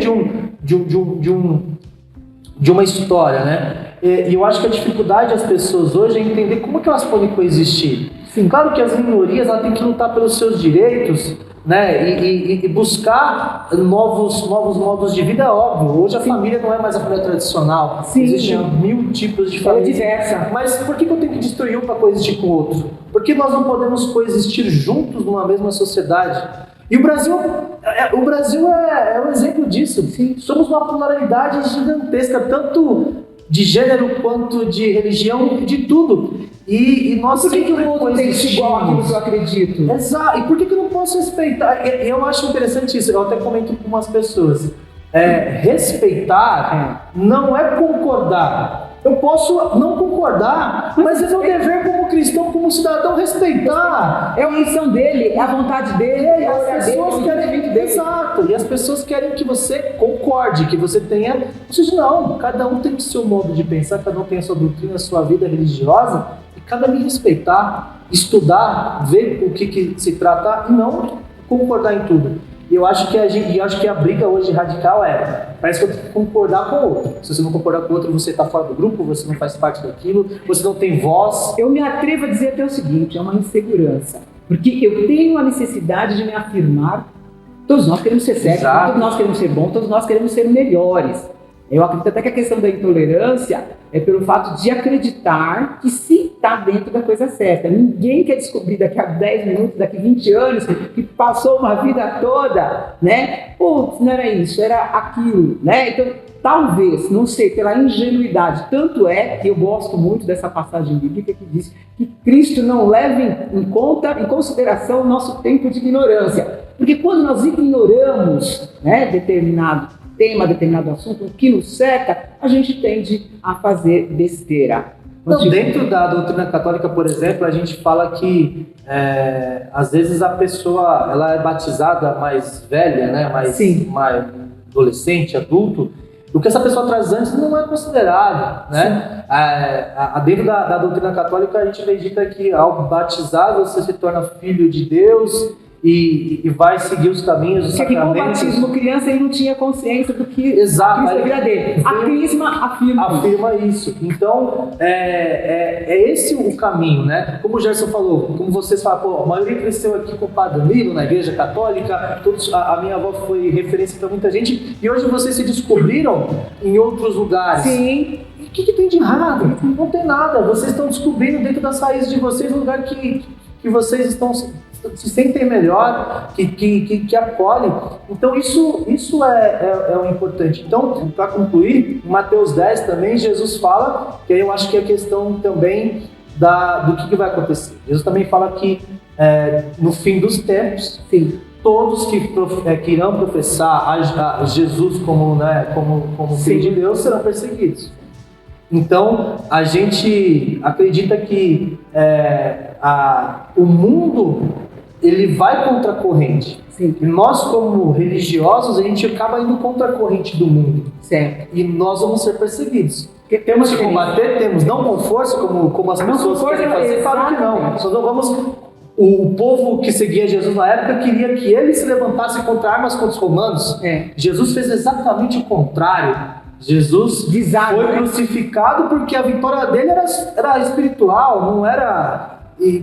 de uma história, né? E eu acho que a dificuldade das pessoas hoje é entender como que elas podem coexistir. Sim. Claro que as minorias têm que lutar pelos seus direitos, né? E buscar novos modos de vida, é óbvio. Hoje a família não é mais a família tradicional. Sim, Existem não. 1000 tipos de É família. diversa. Mas por que eu tenho que destruir um para coexistir com o outro? Por que nós não podemos coexistir juntos numa mesma sociedade? E o Brasil é um exemplo disso. Sim. Somos uma pluralidade gigantesca, tanto de gênero quanto de religião, de tudo. E nós Por que o sempre outro tem que ser igual àquilo que eu acredito? Exato. E por que eu não posso respeitar? Eu acho interessante isso. Eu até comento com umas pessoas. Respeitar não é concordar. Eu posso não concordar, mas é meu dever como cristão, como cidadão, respeitar. É a missão dele, é a vontade dele, é a As olhar dele, pessoas é o querem, entendimento dele. exato, e as pessoas querem que você concorde, que você tenha. Ou seja, não, cada um tem o seu modo de pensar, cada um tem a sua doutrina, a sua vida religiosa, e cada um respeitar, estudar, ver o que se trata e não concordar em tudo. E eu acho que a briga hoje radical parece que eu tenho que concordar com o outro. Se você não concordar com o outro, você está fora do grupo, você não faz parte daquilo, você não tem voz. Eu me atrevo a dizer até o seguinte, é uma insegurança. Porque eu tenho a necessidade de me afirmar. Todos nós queremos ser certos, Exato. todos nós queremos ser bons, todos nós queremos ser melhores. Eu acredito até que a questão da intolerância é pelo fato de acreditar que se está dentro da coisa certa. Ninguém quer descobrir daqui a 10 minutos, daqui a 20 anos, que passou uma vida toda, né? Putz, não era isso, era aquilo, né? Então, talvez, não sei, pela ingenuidade. Tanto é que eu gosto muito dessa passagem bíblica que diz que Cristo não leva em consideração o nosso tempo de ignorância. Porque quando nós ignoramos, né, determinado tema, determinado assunto, o que nos cerca, a gente tende a fazer besteira. Não, dentro da doutrina católica, por exemplo, a gente fala que às vezes a pessoa ela é batizada mais velha, né, mais adolescente, adulto, o que essa pessoa traz antes não é considerado, né? Dentro da doutrina católica a gente acredita que ao batizar você se torna filho de Deus e vai seguir os caminhos dos sacramentos. Porque com o batismo criança ele não tinha consciência do que Exato, Cristo é a vida dele. A Crisma afirma isso. Então, é esse o caminho, né? Como o Gerson falou, como vocês falam, a maioria cresceu aqui com o Padre Danilo, na igreja católica, a minha avó foi referência para muita gente, e hoje vocês se descobriram em outros lugares. Sim. E o que tem de errado? Não tem nada. Vocês estão descobrindo dentro das raízes de vocês um lugar que vocês estão se sentem melhor, que acolhem. Então isso é o importante. Então, para concluir, em Mateus 10 também, Jesus fala, que aí eu acho que é a questão também do que vai acontecer. Jesus também fala que no fim dos tempos, sim, todos que irão professar a Jesus como Filho de Deus serão perseguidos. Então, a gente acredita que o mundo ele vai contra a corrente. Sim. E nós, como religiosos, a gente acaba indo contra a corrente do mundo. Certo. E nós vamos ser perseguidos. Porque temos que combater, não com força, como as pessoas querem fazer. Claro que não. Nós não vamos... O povo que seguia Jesus na época queria que ele se levantasse contra armas contra os romanos. Jesus fez exatamente o contrário. Jesus foi crucificado porque a vitória dele era espiritual, não era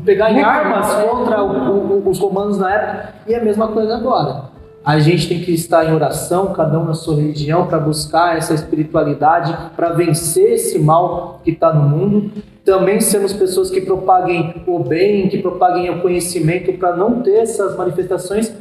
pegar em armas contra os romanos na época. E é a mesma coisa agora. A gente tem que estar em oração, cada um na sua religião, para buscar essa espiritualidade, para vencer esse mal que está no mundo. Também sermos pessoas que propaguem o bem, que propaguem o conhecimento, para não ter essas manifestações,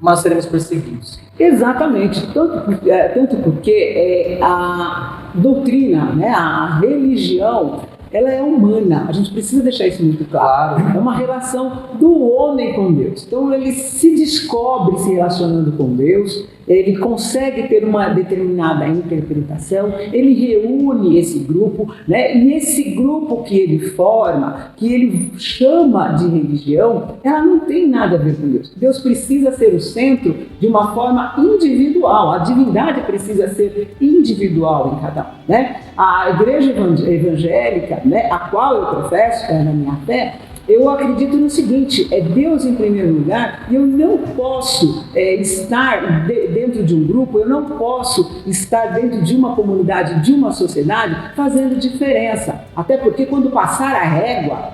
mas seremos perseguidos. Exatamente, tanto porque a doutrina, né, a religião, ela é humana, a gente precisa deixar isso muito claro. É uma relação do homem com Deus. Então ele se descobre se relacionando com Deus, ele consegue ter uma determinada interpretação, ele reúne esse grupo, né? E esse grupo que ele forma, que ele chama de religião, ela não tem nada a ver com Deus. Deus precisa ser o centro de uma forma individual, a divindade precisa ser individual em cada um, né? A igreja evangélica, né, a qual eu professo, na minha fé, eu acredito no seguinte, é Deus em primeiro lugar, e eu não posso estar dentro de um grupo, eu não posso estar dentro de uma comunidade, de uma sociedade, fazendo diferença. Até porque quando passar a régua,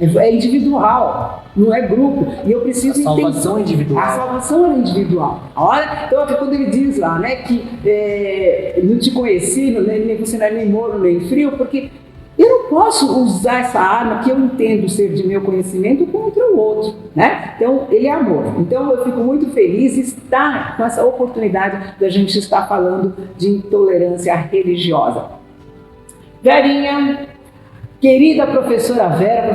É individual, não é grupo. E eu preciso A salvação é individual. A salvação é individual. Então, quando ele diz lá, né, que não te conheci, nem você não é nem morno nem frio, porque eu não posso usar essa arma que eu entendo ser de meu conhecimento contra o outro, né? Então, ele é amor. Então, eu fico muito feliz de estar com essa oportunidade da gente estar falando de intolerância religiosa. Verinha, querida professora Vera,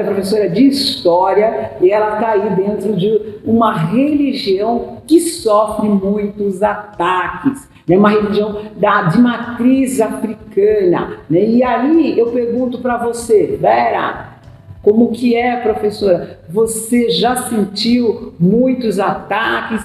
professora de História, e ela está aí dentro de uma religião que sofre muitos ataques, né? Uma religião de matriz africana, né? E aí eu pergunto para você, Vera, como que é, professora? Você já sentiu muitos ataques?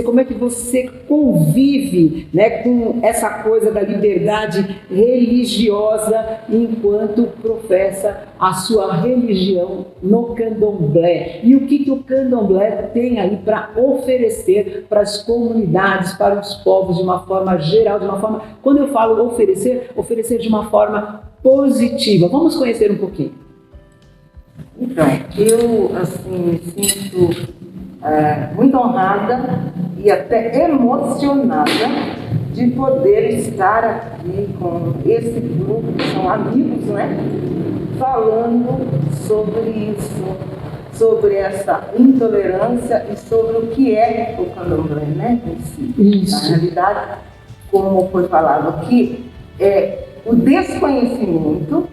Como é que você convive, né, com essa coisa da liberdade religiosa enquanto professa a sua religião no candomblé? E o que o candomblé tem aí para oferecer para as comunidades, para os povos de uma forma geral, quando eu falo oferecer de uma forma positiva. Vamos conhecer um pouquinho. Então, eu me sinto muito honrada e até emocionada de poder estar aqui com esse grupo, que são amigos, né? Falando sobre isso, sobre essa intolerância e sobre o que é o candomblé, né? Em si. Isso. Na realidade, como foi falado aqui, é o desconhecimento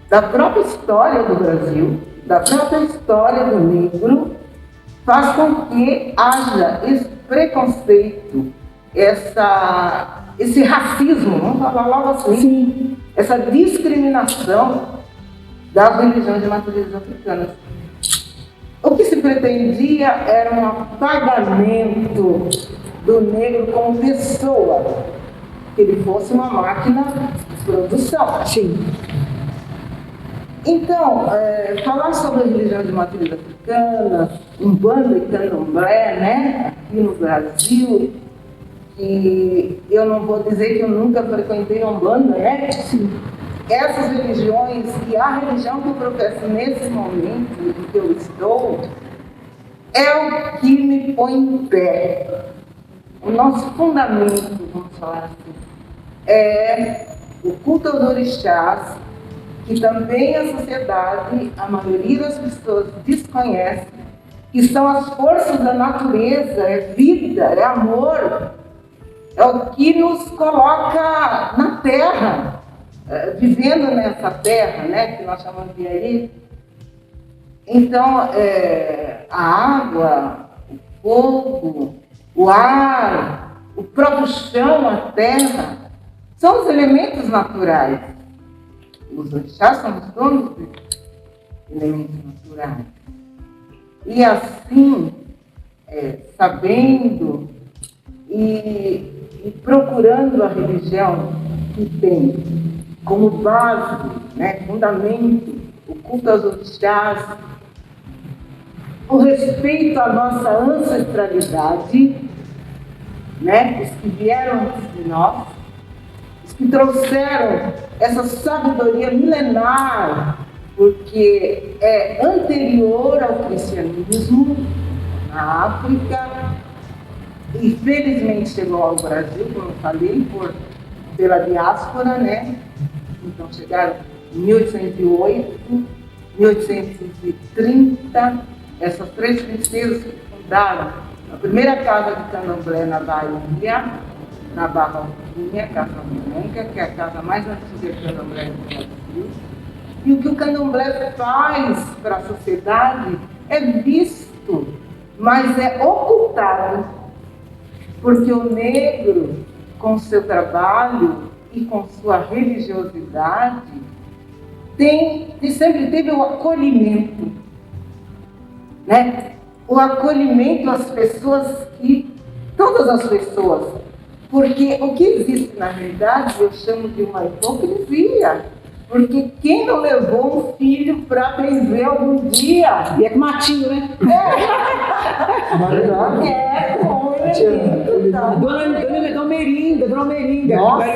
da própria história do Brasil, da própria história do negro, faz com que haja esse preconceito, esse racismo, vamos falar logo assim, sim, essa discriminação das religiões de matrizes africanas. O que se pretendia era um apagamento do negro como pessoa, que ele fosse uma máquina de produção. Sim. Então, falar sobre a religião de matriz africana, Umbanda e Candomblé, né, aqui no Brasil, e eu não vou dizer que eu nunca frequentei Umbanda, né? Sim. Essas religiões e a religião que eu professo nesse momento em que eu estou, é o que me põe em pé. O nosso fundamento, vamos falar assim, é o culto aos orixás, que também a sociedade, a maioria das pessoas desconhece, que são as forças da natureza, é vida, é amor, é o que nos coloca na terra, vivendo nessa terra, né, que nós chamamos de aí. Então, a água, o fogo, o ar, o próprio chão, a terra, são os elementos naturais. Os orixás são os donos de elementos naturais. E assim, sabendo e procurando a religião que tem como base, né, fundamento, o culto aos orixás, o respeito à nossa ancestralidade, né, os que vieram antes de nós, os que trouxeram essa sabedoria milenar, porque é anterior ao cristianismo na África, e felizmente chegou ao Brasil, como eu falei, pela diáspora, né? Então chegaram em 1808, 1830, essas três princesas que fundaram a primeira casa de candomblé na Bahia, na Barra Alpinha, Casa Branca, que é a casa mais antiga de candomblé do Brasil. E o que o candomblé faz para a sociedade é visto, mas é ocultado, porque o negro, com seu trabalho e com sua religiosidade, sempre teve o acolhimento, né? O acolhimento às pessoas, todas as pessoas, porque o que existe na realidade eu chamo de uma hipocrisia, porque quem não levou um filho para benzer algum dia? E é com matinho, né? Dona Almerinda. Nossa,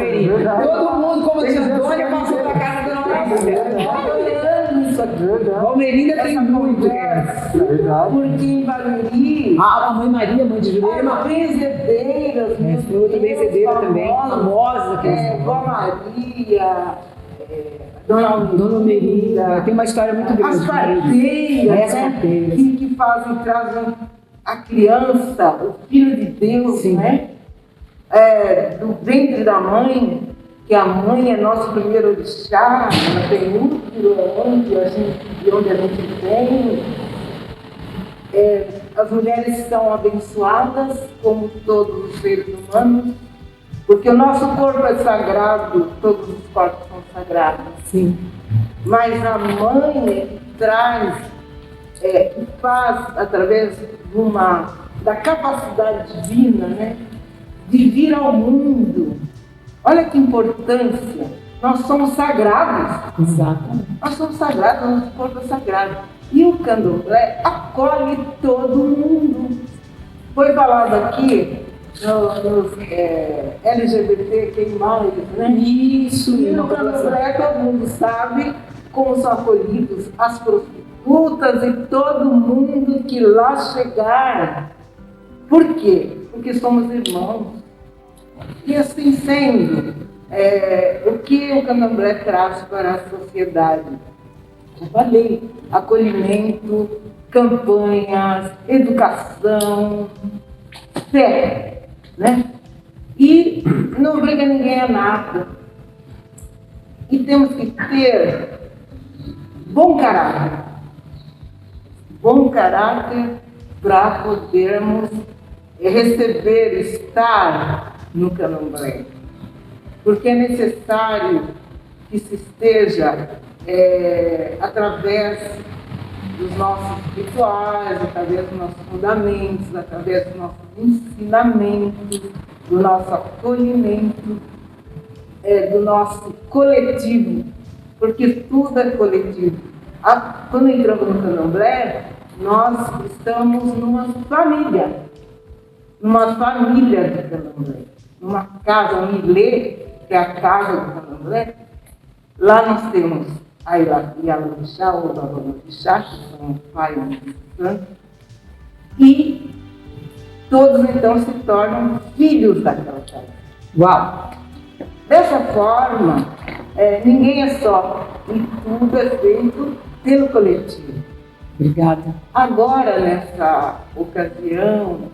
todo mundo, como diz Antônia, passou para casa da Dona Almerinda. isso aqui. Palmeirinda tem muito. Verdade. Porque em Barueri, A mãe Maria, mãe de Jurema. benzedeiras, meu Outra Deus, benzedeira também, famosas. famosa. Vó Maria, Dona Almeida. Tem uma história muito grande. as parteiras, As parteiras. que trazem a criança, o Filho de Deus, Sim. né? Do ventre da mãe, que a mãe é nosso primeiro orixá, ela tem útero, de onde a gente vem. As mulheres são abençoadas, como todos os seres humanos, porque o nosso corpo é sagrado, todos os corpos são sagrados. Sim. Mas a mãe traz, faz através da capacidade divina, né, de vir ao mundo. Olha que importância! Nós somos sagrados. Exatamente. Nós somos sagrados, nosso corpo é sagrado. E o candomblé acolhe todo mundo. Foi falado aqui nos LGBT, quem mais, né? Isso, E no candomblé todo mundo sabe como são acolhidos as prostitutas e todo mundo que lá chegar. Por quê? Porque somos irmãos. E assim sendo, o que o candomblé traz para a sociedade? Eu falei, acolhimento, campanhas, educação, fé, né? E não obriga ninguém a nada. E temos que ter bom caráter. Bom caráter para podermos receber, estar no candomblé. Porque é necessário que se esteja através dos nossos rituais, através dos nossos fundamentos, através dos nossos ensinamentos, do nosso acolhimento, do nosso coletivo, porque tudo é coletivo. Quando entramos no candomblé, nós estamos numa família de candomblé, numa casa, um ilê, que é a casa do candomblé. Lá nós temos a Ialorixá, ou Babalorixá, que são o pai e o santo, e todos então se tornam filhos daquela casa. Uau! Dessa forma, ninguém é só, e tudo é feito pelo coletivo. Obrigada. Agora, nessa ocasião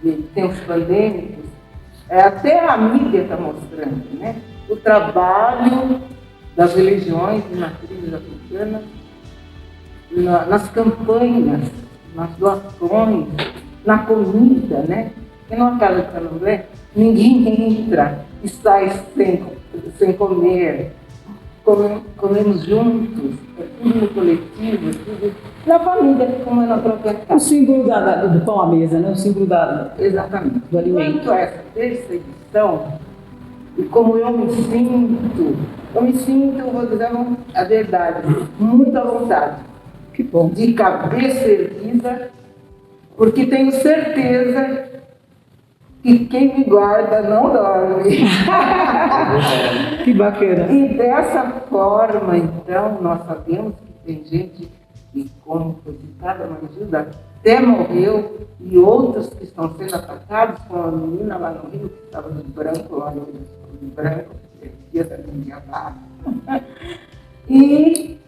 de tempos pandêmicos, até a mídia está mostrando, né, o trabalho das religiões de matrizes africanas nas campanhas, nas doações, na comida, né? Porque numa casa de candomblé, ninguém entra e sai sem comer. Comemos juntos, é tudo no coletivo, é tudo na família, como é na própria O casa. símbolo do pão à mesa, né? O símbolo Exatamente. do alimento. Quanto a essa perseguição, e como eu me sinto, vou dizer a verdade, muito à vontade. Que bom. De cabeça erguida, porque tenho certeza que quem me guarda não dorme. Que bacana. E dessa forma, então, nós sabemos que tem gente que, como foi citada na ajuda, até morreu, e outros que estão sendo atacados, como a menina lá no Rio, que estava de branco, lá no Rio de branco, que ia também lá. E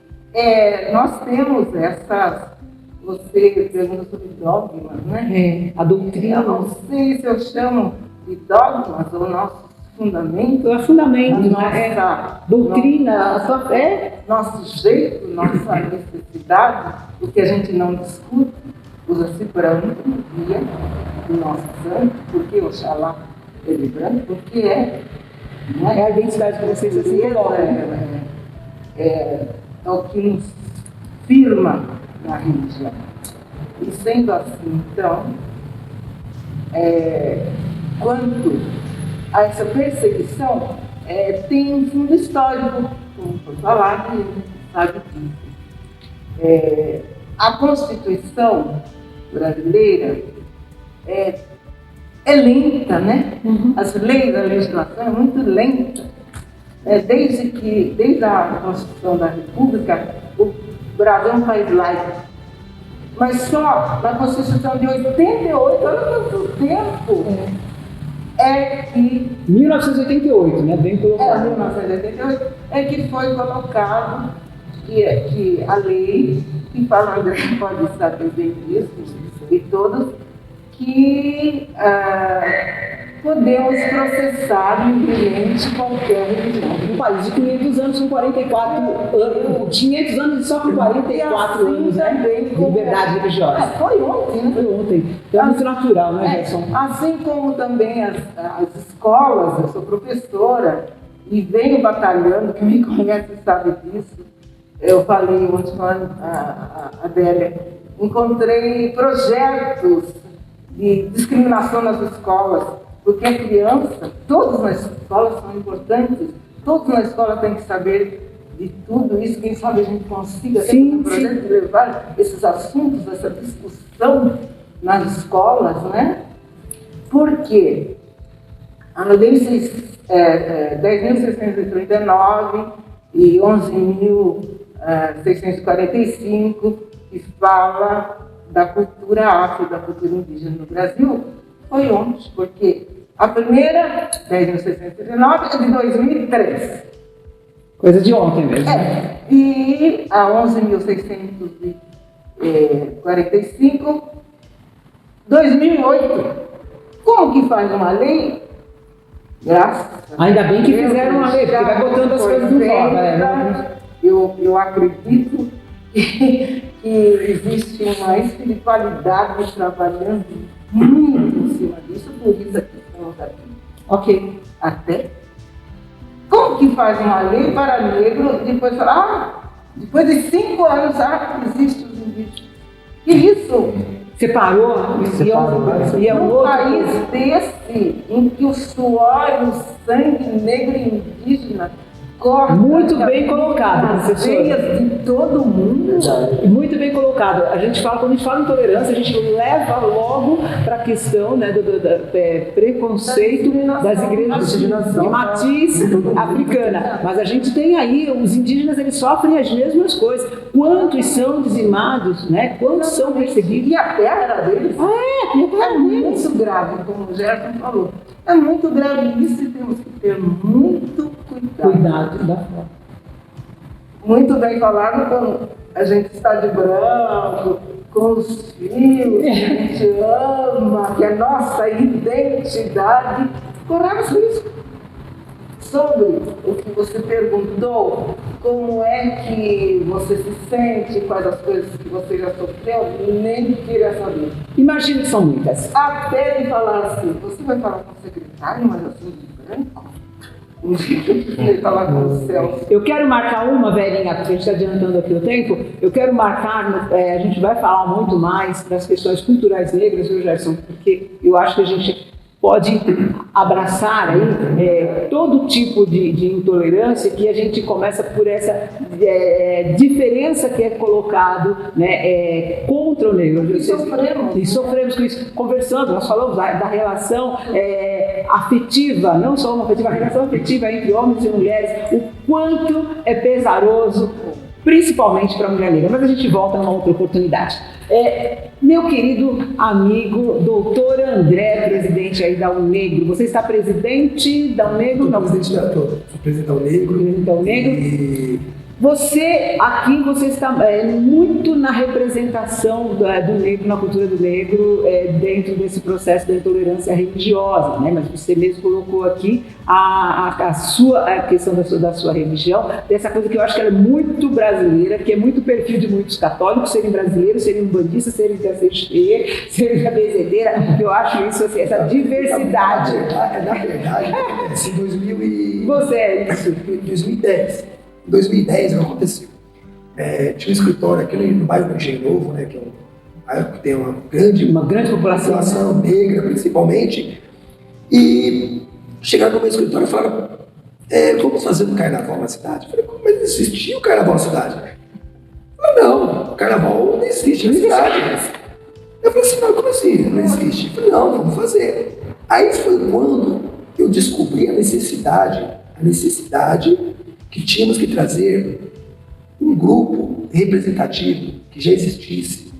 nós temos essas. Você pergunta sobre dogmas, né? A doutrina. Eu não sei se eu chamo de dogmas ou nossos fundamentos. É fundamento, Nossa doutrina, a sua fé. Nosso jeito, nossa necessidade, o que a gente não discute, usa-se branco no dia do nosso santo, porque Oxalá é de branco, porque não É a identidade que vocês assim colocam. É o que nos firma na religião. E sendo assim, então, quanto a essa perseguição, tem um fundo histórico, como foi falado, e a gente sabe disso. A Constituição brasileira é lenta, né? As leis, a legislação é muito lenta. Desde a Constituição da República, Brasil é um país laico. Mas só na Constituição de 88, olha quanto tempo é que... 1988, né? Bem colocado. 1988, é que foi colocado que a lei, que fala, André pode estar presente disso, e todos, que podemos processar livremente qualquer religião. Um país de 500 anos com 44 anos, 500 anos e só com 44 anos, né? Também como... Liberdade religiosa. Foi ontem, né? Foi ontem. Então é muito natural, né, Gerson? Assim como também as escolas, eu sou professora e venho batalhando, quem me conhece sabe disso. Eu falei ontem com a Adélia, encontrei projetos de discriminação nas escolas, porque a criança, todos nas escolas são importantes, todos na escola têm que saber de tudo isso, quem sabe a gente consiga ter um projeto de levar esses assuntos, essa discussão nas escolas, né? Porque a lei 10.639 e 11.645, que fala da cultura afro, da cultura indígena no Brasil, foi ontem, porque a primeira, 10.639, é de 2003. Coisa de ontem mesmo. E a 11.645, 2008. Como que faz uma lei? Graças Ainda bem que fizeram uma lei, porque vai botando as coisas no foco. Eu acredito que existe uma espiritualidade trabalhando muito em cima disso, por isso aqui estamos aqui. Ok. Até. Como que faz uma lei para negro e depois falar, depois de 5 anos, existe os indígenas? Que isso? Separou? E é um outro país desse, em que o suor e o sangue negro e indígena corta muito bem colocado, professora. De todo mundo. Muito bem colocado. A gente fala, quando a gente fala em intolerância, a gente leva logo para a questão, né, do preconceito das igrejas de matiz africana. Mas a gente tem aí, os indígenas, eles sofrem as mesmas coisas. Quantos são dizimados, né? Quantos são perseguidos? E a terra era deles? É muito grave, como o Gerson falou. É muito grave isso e temos que ter muito cuidado. Da forma. Muito bem falado quando a gente está de branco, com os filhos que a gente ama, que é a nossa identidade. Corremos risco. Sobre o que você perguntou, como é que você se sente, quais as coisas que você já sofreu, nem queria saber. Imagino que são muitas. Até ele falar assim, você vai falar com o secretário, mas assim de branco? Ele falar com o Celso. Eu quero marcar uma, velhinha, porque a gente está adiantando aqui o tempo, eu quero marcar, a gente vai falar muito mais das questões culturais negras, viu, Gerson? Porque eu acho que a gente pode abraçar aí todo tipo de intolerância, que a gente começa por essa diferença que é colocado, né, contra o negro. E sofremos com isso. Conversando, nós falamos da relação afetiva, não só uma afetiva, a relação afetiva entre homens e mulheres, o quanto é pesaroso, principalmente para a mulher negra. Mas a gente volta numa outra oportunidade. Meu querido amigo, doutor André, presidente aí da UNEGRO, você está presidente da UNEGRO? Não, presidente da sou presidente da UNEGRO. Presidente da UNEGRO. E... Você está muito na representação do negro, na cultura do negro, dentro desse processo da intolerância religiosa, né? Mas você mesmo colocou aqui a questão da sua religião, dessa coisa que eu acho que ela é muito brasileira, que é muito perfil de muitos católicos serem brasileiros, serem umbandistas, serem PCC, serem cabezedeira. Eu acho isso, assim, essa diversidade. Na verdade, em 2000 e... Você é isso. Em 2010. Em 2010 aconteceu. Tinha um escritório aqui no bairro do Engenho Novo, né, que é um bairro que tem uma grande população negra, principalmente, e chegaram no meu escritório e falaram: vamos fazer um carnaval na cidade? Eu falei: mas existia o carnaval na cidade? Eu falei: não, o carnaval não existe na cidade. Eu falei assim: não, como assim? Não existe? Eu falei: não, vamos fazer. Aí foi quando eu descobri a necessidade que tínhamos que trazer um grupo representativo que já existisse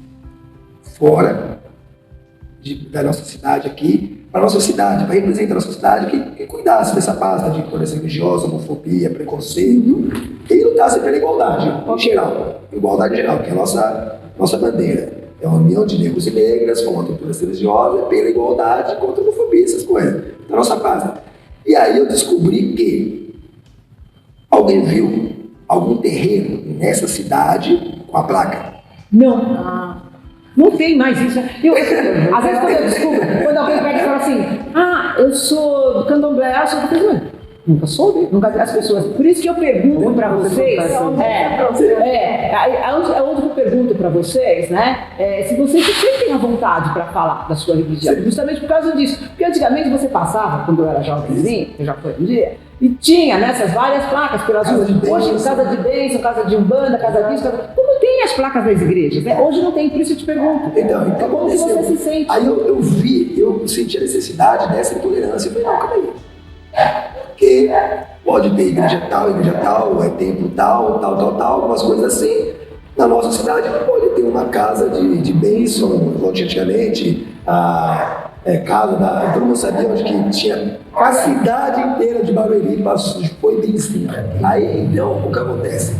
fora da nossa cidade aqui, para a nossa cidade, para representar a nossa cidade, que cuidasse dessa pasta de intolerância religiosa, homofobia, preconceito, e lutasse pela igualdade em geral, igualdade em geral, que é a nossa bandeira. É uma união de negros e negras contra a intolerância religiosa, pela igualdade, contra a homofobia, essas coisas, da nossa pasta. E aí eu descobri que alguém viu algum terreiro nessa cidade com a placa. Não. Não tem mais isso. Às vezes quando eu descubro, quando alguém pega e fala assim, eu sou do candomblé, eu sou do candomblé. Nunca soube, nunca vi as pessoas. Por isso que eu pergunto para vocês, é onde eu pergunto para vocês, né? Se vocês se sentem à vontade para falar da sua religião, justamente por causa disso. Porque antigamente você passava, quando eu era jovenzinho, eu já fui um dia, e tinha nessas várias placas pelas ruas. Hoje, casa de bênção, casa de umbanda, casa disso, como tem as placas das igrejas, né? Hoje não tem, por isso eu te pergunto. Então como que você se sente? Aí eu senti a necessidade dessa intolerância. Eu falei, não, calma aí. Porque pode ter igreja tal, templo tal, algumas coisas assim. Na nossa cidade pode ter uma casa de bênção, antigamente, casa da... Todo mundo sabia onde que tinha a cidade inteira de Barueri, foi benzinho. Aí, então, o que acontece?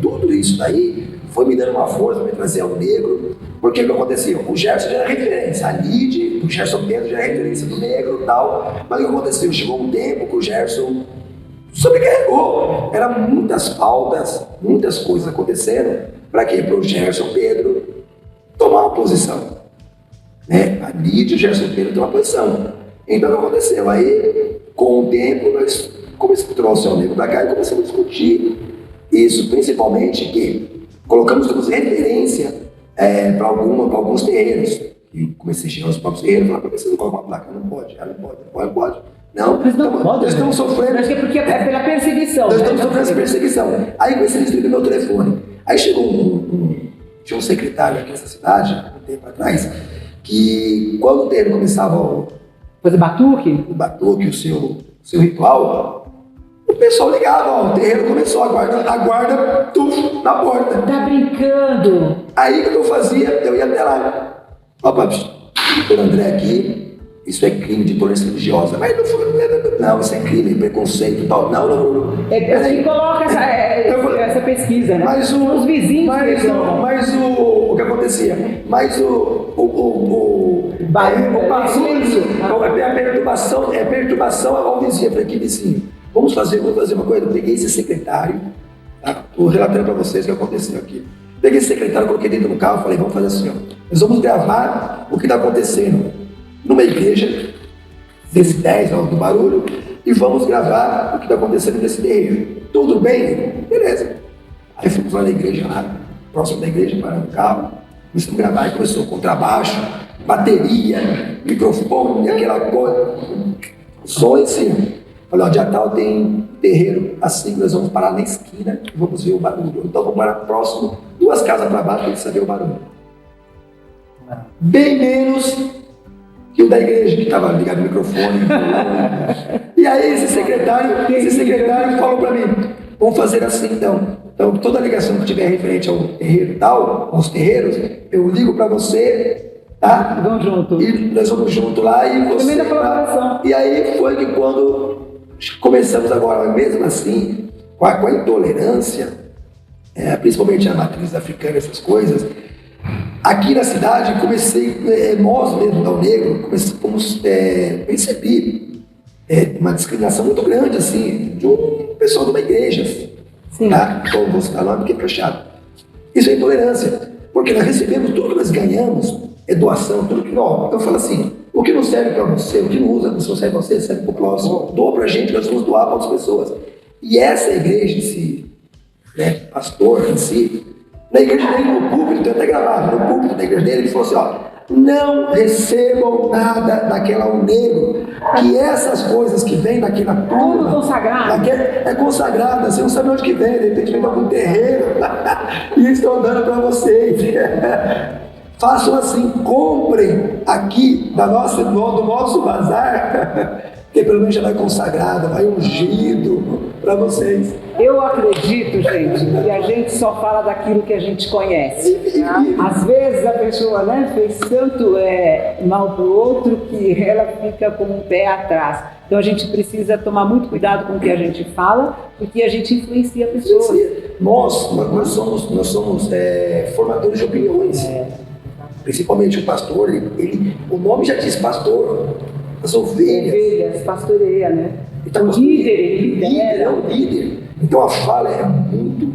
Tudo isso daí foi me dando uma força para me trazer ao negro, porque o que acontecia? O Gerson já era referência, a Lide, o Gerson Pedro já era referência do negro e tal, mas o que aconteceu? Chegou um tempo que o Gerson sobrecarregou, eram muitas pautas, muitas coisas acontecendo, para quê? Para o Gerson Pedro tomar uma posição, né? A Lide e o Gerson Pedro tomar uma posição. Então o que aconteceu? Aí, com o tempo, nós trouxemos o negro para cá e começamos a discutir isso, principalmente que colocamos como referência para alguns terreiros. E comecei a chegar aos próprios terreiros e falar, você não coloca uma placa? Não pode. Não, nós estamos sofrendo. Acho que é porque é pela perseguição. Nós estamos sofrendo essa perseguição. Aí comecei a distribuir meu telefone. Aí chegou tinha um secretário aqui nessa cidade, um tempo atrás, que quando o terreiro começava fazer batuque? O batuque, o seu ritual, o pessoal ligava, o terreiro começou, a guarda na porta. Tá brincando? Aí o que eu fazia? Eu ia até lá. Opa, doutor André aqui, isso é crime de intolerância religiosa. Mas não, isso é crime, preconceito e tal. Não. Ele coloca essa pesquisa, né? Mas os vizinhos. Mas o que acontecia? Mas o barulho, a perturbação ao vizinho. Eu falei, que vizinho, vamos fazer uma coisa. Eu peguei esse secretário, tá? Estou relatando para vocês o que aconteceu aqui. Peguei esse secretário, coloquei dentro do carro e falei, vamos fazer assim, nós vamos gravar o que está acontecendo numa igreja, desse 10, do barulho, e vamos gravar o que está acontecendo nesse terreiro. Tudo bem? Beleza. Aí fomos lá na igreja, próximo da igreja, parando o carro, começamos a gravar, e começou o contrabaixo, bateria, microfone, aquela coisa, som em cima. Falei, dia tal tem terreiro, assim nós vamos parar na esquina e vamos ver o barulho. Então vamos parar próximo, 2 casas para baixo, para a gente saber o barulho. Bem menos que o da igreja, que estava ligado no microfone. E aí esse secretário falou para mim, vamos fazer assim então. Então toda ligação que tiver referente ao terreiro tal, aos terreiros, eu ligo para você, tá? Vamos junto. E nós vamos junto lá e você... Também da colaboração. E aí foi que quando começamos agora, mesmo assim, com a intolerância, principalmente a matriz africana, essas coisas, aqui na cidade nós mesmo, da Negro, percebi uma discriminação muito grande, assim, de um pessoal de uma igreja. Sim. Tá? Então, vou citar nome porque é chato. Isso é intolerância, porque nós recebemos tudo que nós ganhamos, doação, tudo que nós. Eu falo assim, o que não serve para você, o que não usa, se não serve para você, serve para o próximo. Doa para a gente, nós vamos doar para outras pessoas. E essa igreja em si, pastor em si, na igreja dele, no púlpito, tem até gravado, no púlpito da igreja dele, ele falou assim, não recebam nada daquela negro, que essas coisas que vêm daquela turma... Tudo consagrado. É consagrada, você não sabe onde que vem, de repente vem de algum terreiro, e estão dando para vocês. Façam assim, comprem aqui do nosso bazar, porque pelo menos já vai consagrada, vai ungido para vocês. Eu acredito, gente, que a gente só fala daquilo que a gente conhece. Às vezes a pessoa, né, fez tanto mal para o outro que ela fica com um pé atrás. Então a gente precisa tomar muito cuidado com o que a gente fala, porque a gente influencia pessoas. Nós somos formadores de opiniões. Principalmente o pastor, o nome já diz pastor, as ovelhas. Ovelhas, pastoreia, né? Então, o líder, ele lidera. É o líder. Então a fala é muito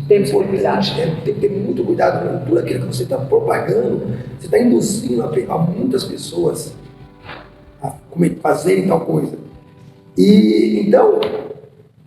importante. Tem que ter muito cuidado com tudo aquilo que você está propagando. Você está induzindo a muitas pessoas a fazerem tal coisa. E então,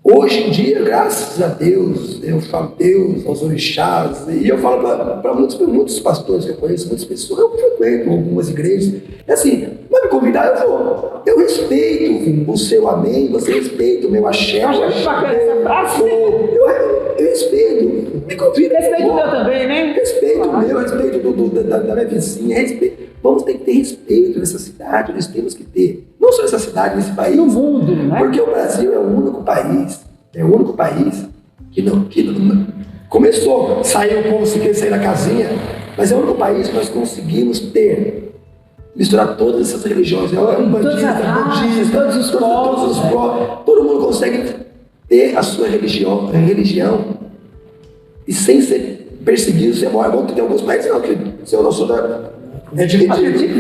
hoje em dia, graças a Deus, eu falo Deus, aos orixás, e eu falo para muitos pastores que eu conheço, muitas pessoas, eu frequento algumas igrejas, é assim, vai me convidar, eu vou. Eu respeito o seu amém, você respeita o meu axé. Eu acho bacana essa frase. Eu respeito. Me convida. Respeito o meu também, né? Respeito o meu, respeito da minha vizinha, respeito. Vamos ter que ter respeito nessa cidade, nós temos que ter. Não só nessa cidade, nesse país. No mundo, né? Porque o Brasil é o único país que não começou, saiu o povo se quer sair da casinha, mas é o único país que nós conseguimos misturar todas essas religiões. Budista, todos os povos. Todo mundo consegue ter a sua religião e sem ser perseguido, ser morto. Tem alguns países não, que se eu não sou é dividido.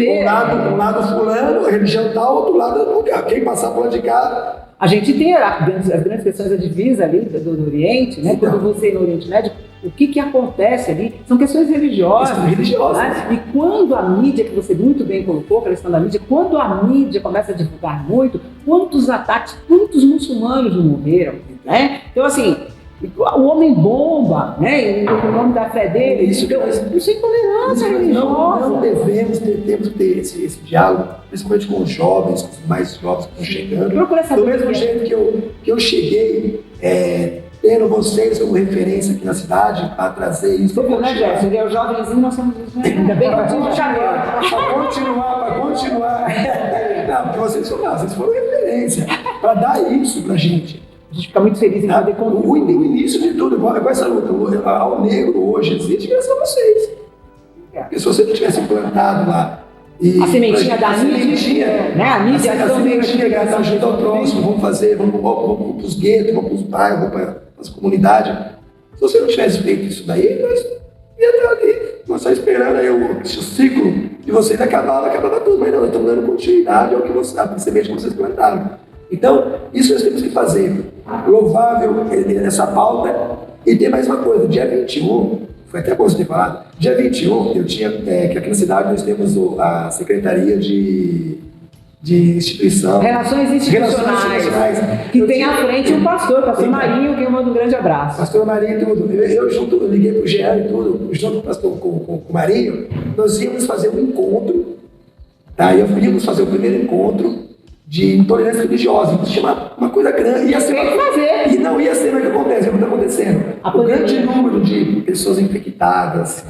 Um lado fulano, a religião tal, outro lado quem passar por lá de cá. A gente tem as grandes questões da divisa ali do Oriente, né? Então, quando você ir no Oriente Médio, o que acontece ali são questões religiosas. Né? E quando a mídia, que você muito bem colocou, a questão da mídia, quando a mídia começa a divulgar muito, quantos ataques, quantos muçulmanos não morreram, né? Então, assim, o homem bomba, né? O nome da fé dele, isso é intolerância religiosa. Não temos que ter esse diálogo, principalmente com os jovens, com os mais jovens que estão chegando. Do mesmo jeito que eu cheguei, tendo vocês como referência aqui na cidade, para trazer isso. Você viu, né, Gerson? Ele é o jovenzinho, nós somos isso, né? Ainda bem que eu tive janeiro. Para continuar. Não, porque vocês foram referência, para dar isso para a gente. A gente fica muito feliz em poder contribuir. O início de tudo, igual essa luta, ao negro hoje existe graças a vocês. Porque se você não tivesse implantado lá. A sementinha da mídia, né? A mídia a sementinha graças ajuda ao próximo, vamos para os guetos, vamos para os bairros, vamos para as comunidades. Se você não tivesse feito isso daí, nós ia estar ali. Nós estamos esperando aí o ciclo de vocês acabava tudo, mas não, nós estamos dando continuidade ao que a semente que vocês plantaram. Então, isso nós temos que fazer. Louvável essa pauta. E tem mais uma coisa, dia 21, foi até bom você ter falado, dia 21, eu tinha, que aqui na cidade nós temos a Secretaria de Instituição. Relações institucionais. Que tem à frente um pastor Marinho, que eu mando um grande abraço. Pastor Marinho e tudo. Eu liguei para o Jean e tudo, junto com o Marinho, nós íamos fazer um encontro, tá? Íamos fazer o primeiro encontro de intolerância religiosa, isso chama uma coisa grande. Ia ser e não ia ser o que acontece, é o que está acontecendo. O grande número de pessoas infectadas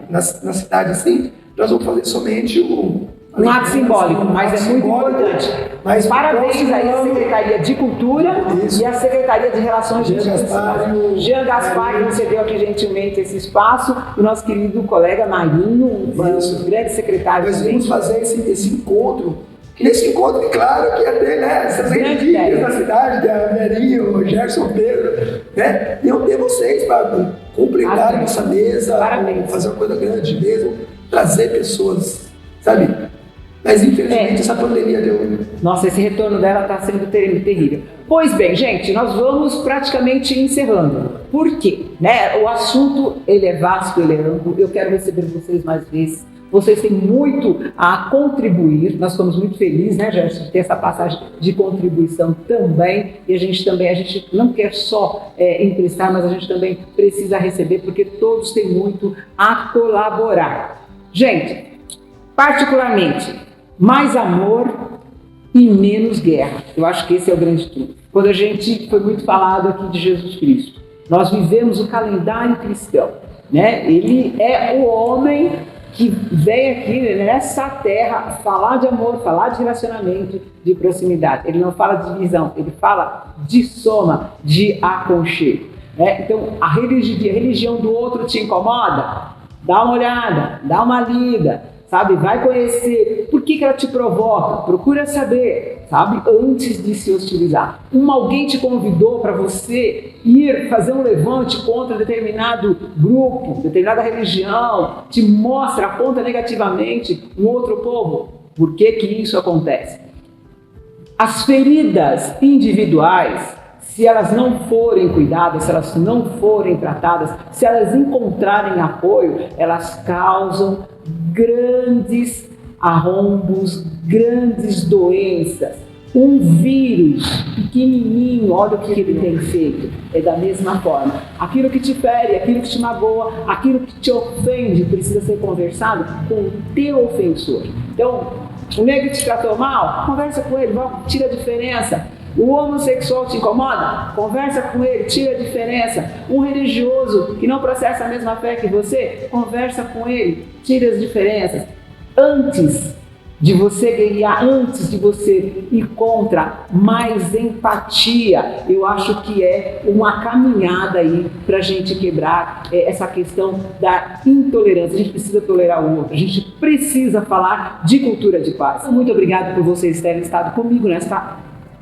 na cidade assim, nós vamos fazer somente um ato simbólico, mas é muito importante. Mas parabéns aí à Secretaria de Cultura e à Secretaria de Relações Institucionais. Jean Gaspar, que nos cedeu aqui gentilmente esse espaço, e o nosso querido colega Marinho, um grande secretário. Nós vamos fazer esse encontro. Que nesse encontro, claro, que ia ter, né, essas equipes da cidade, a Verinho, o Gerson Pedro, né, iam ter vocês para completar essa mesa, fazer uma coisa grande mesmo, trazer pessoas, sabe? Mas infelizmente essa pandemia deu. Nossa, esse retorno dela está sendo terrível. Pois bem, gente, nós vamos praticamente encerrando. Por quê? Né? O assunto ele é vasto, ele é amplo. Eu quero receber vocês mais vezes. Vocês têm muito a contribuir, nós estamos muito felizes, né, Gerson, de ter essa passagem de contribuição também, e a gente não quer só emprestar, mas a gente também precisa receber, porque todos têm muito a colaborar. Gente, particularmente, mais amor e menos guerra. Eu acho que esse é o grande truque. Quando a gente foi muito falado aqui de Jesus Cristo, nós vivemos o calendário cristão, né? Ele é o homem que vem aqui nessa terra falar de amor, falar de relacionamento, de proximidade. Ele não fala de divisão, ele fala de soma, de aconchego. Então, a religião do outro te incomoda? Dá uma olhada, dá uma lida, sabe? Vai conhecer. Por que ela te provoca? Procura saber, sabe? Antes de se hostilizar. Alguém te convidou para você ir fazer um levante contra determinado grupo, determinada religião, te mostra, aponta negativamente um outro povo. Por que isso acontece? As feridas individuais, se elas não forem cuidadas, se elas não forem tratadas, se elas encontrarem apoio, elas causam grandes arrombos, grandes doenças. Um vírus pequenininho, olha o que ele tem feito. É da mesma forma. Aquilo que te fere, aquilo que te magoa, aquilo que te ofende, precisa ser conversado com o teu ofensor. Então, o negro te tratou mal? Conversa com ele, tira a diferença. O homossexual te incomoda? Conversa com ele, tira a diferença. Um religioso que não processa a mesma fé que você? Conversa com ele, tira as diferenças. Antes de você guerrear, antes de você ir contra, mais empatia, eu acho que é uma caminhada aí para a gente quebrar essa questão da intolerância. A gente precisa tolerar o outro, a gente precisa falar de cultura de paz. Muito obrigado por vocês terem estado comigo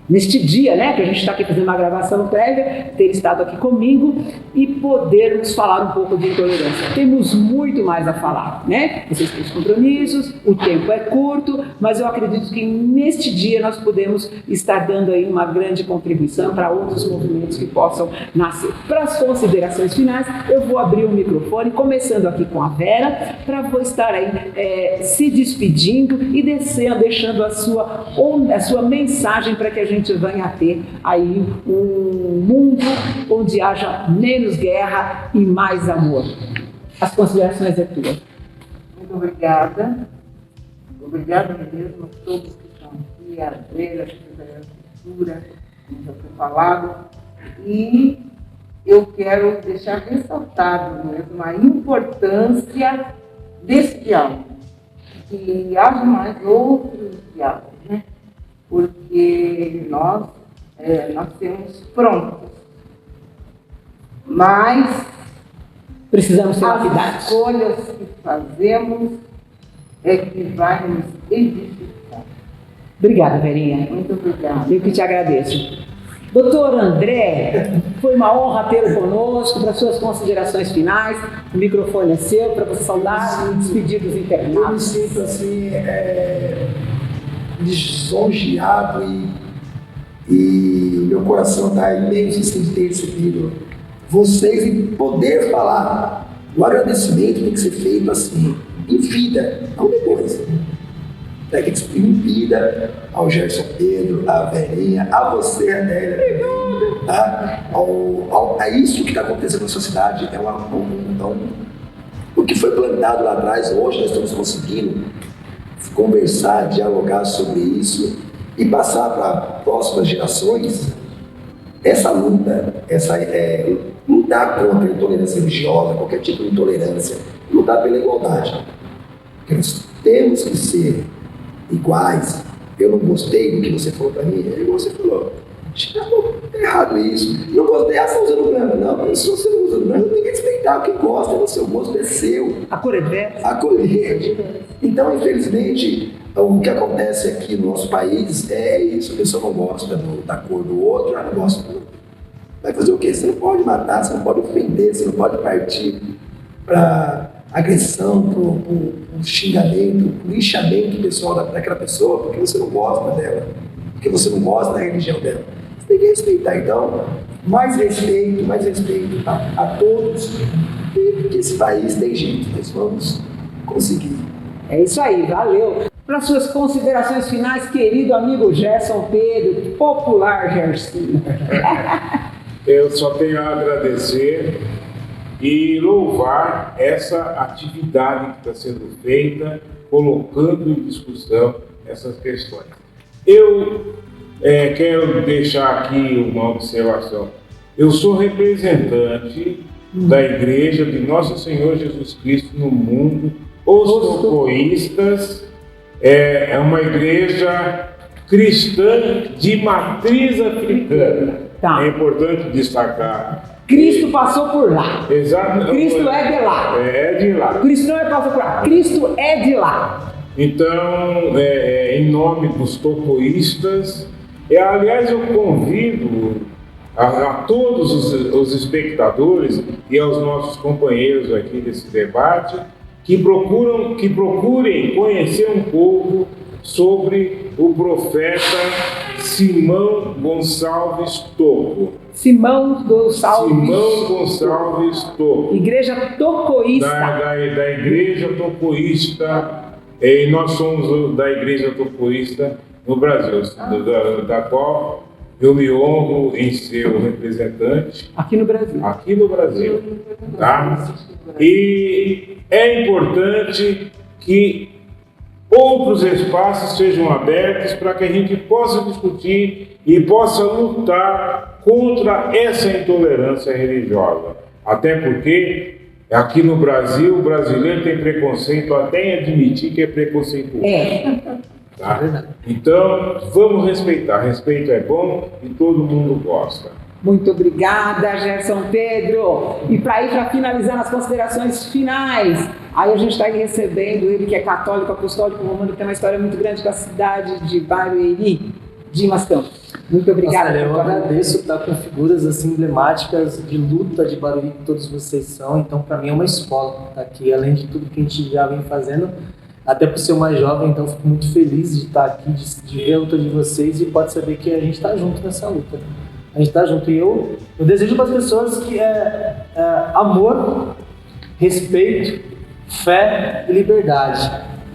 neste dia, que a gente está aqui fazendo uma gravação prévia, ter estado aqui comigo e podermos falar um pouco de intolerância. Temos muito mais a falar, Vocês têm os compromissos, o tempo é curto, mas eu acredito que neste dia nós podemos estar dando aí uma grande contribuição para outros movimentos que possam nascer. Para as considerações finais, eu vou abrir o microfone, começando aqui com a Vera, para vou estar aí se despedindo e deixando a sua mensagem para que a gente venha a ter aí um mundo onde haja menos guerra e mais amor. As considerações é tua. Muito obrigada. Obrigada mesmo a todos que estão aqui, a Vera, que fizeram a cultura, como já foi falado. E eu quero deixar ressaltado mesmo a importância desse diálogo. Que haja mais outros diálogos, porque nós temos prontos, mas precisamos ter as escolhas que fazemos é que vai nos edificar. Obrigada, Verinha. Muito obrigada. Eu que te agradeço. Doutor André, foi uma honra tê-lo conosco. Para suas considerações finais, o microfone é seu, para você saudar e despedir dos Eu me internados. sinto assim, lisonjeado e meu coração está imenso em ter recebido vocês e poder falar. O agradecimento tem que ser feito assim, em vida, não depois. Tem que ser em vida ao Gerson Pedro, à Verinha, a você, Adélia. Tá? A isso que está acontecendo na sociedade o que foi plantado lá atrás, hoje nós estamos conseguindo conversar, dialogar sobre isso e passar para próximas gerações essa luta, lutar contra a intolerância religiosa, qualquer tipo de intolerância, lutar pela igualdade. Porque nós temos que ser iguais. Eu não gostei do que você falou para mim, aí você falou, é errado isso. Não gostei, você está usando branco. Não, se você não usa branco, tem que respeitar quem gosta, o seu gosto é seu. Acolher diverso. Acolher. Então, infelizmente, o que acontece aqui no nosso país é isso, a pessoa não gosta da cor do outro, ela não gosta. Vai fazer o quê? Você não pode matar, você não pode ofender, você não pode partir para agressão, para o xingamento, para o lixamento pessoal daquela pessoa, porque você não gosta dela, porque você não gosta da religião dela. Você tem que respeitar, então, mais respeito a todos, porque esse país tem jeito, nós vamos conseguir. É isso aí, valeu. Para suas considerações finais, querido amigo Gerson Pedro, popular Gerson. Eu só tenho a agradecer e louvar essa atividade que está sendo feita, colocando em discussão essas questões. Eu quero deixar aqui uma observação. Eu sou representante da Igreja de Nosso Senhor Jesus Cristo no mundo Os Tocoístas é uma igreja cristã de matriz africana. Tá. É importante destacar. Cristo passou por lá. Exato. Cristo é de lá. É de lá. Cristo não é passou por lá. Cristo é de lá. Então, em nome dos tocoístas, aliás, eu convido a todos os espectadores e aos nossos companheiros aqui desse debate que procurem conhecer um pouco sobre o profeta Simão Gonçalves Toco. Simão Gonçalves Toco. Igreja Tocoísta. Da Igreja Tocoísta. E nós somos da Igreja Tocoísta no Brasil, da qual eu me honro em ser o representante. Aqui no Brasil. Tá? E é importante que outros espaços sejam abertos para que a gente possa discutir e possa lutar contra essa intolerância religiosa. Até porque aqui no Brasil, o brasileiro tem preconceito até em admitir que é preconceituoso. Tá? Então, vamos respeitar. Respeito é bom e todo mundo gosta. Muito obrigada, Gerson Pedro. E para finalizar nas considerações finais, aí a gente está recebendo ele que é católico, apostólico, romano, que tem uma história muito grande com a cidade de Barueri, Dimas Campos. Muito obrigada. Nossa, eu agradeço estar com figuras assim emblemáticas de luta de Barueri que todos vocês são. Então, para mim é uma escola estar aqui, além de tudo que a gente já vem fazendo. Até por ser mais jovem, então fico muito feliz de estar aqui, de ver a luta de vocês e pode saber que a gente está junto nessa luta. A gente está junto e eu desejo para as pessoas que amor, respeito, fé e liberdade.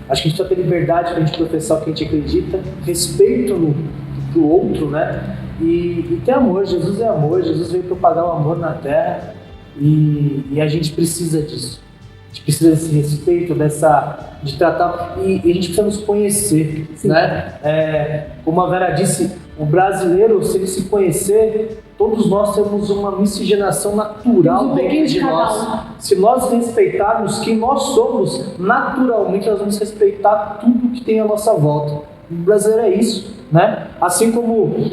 Acho que a gente precisa ter liberdade para a gente professar o que a gente acredita, respeito pro outro, né? E ter amor. Jesus é amor, Jesus veio propagar o amor na terra e a gente precisa disso. A gente precisa desse respeito, de tratar, e a gente precisa nos conhecer, né? Como a Vera disse, o brasileiro, se ele se conhecer, todos nós temos uma miscigenação natural dentro de nós. Se nós respeitarmos quem nós somos, naturalmente nós vamos respeitar tudo que tem à nossa volta. O brasileiro é isso, né? Assim como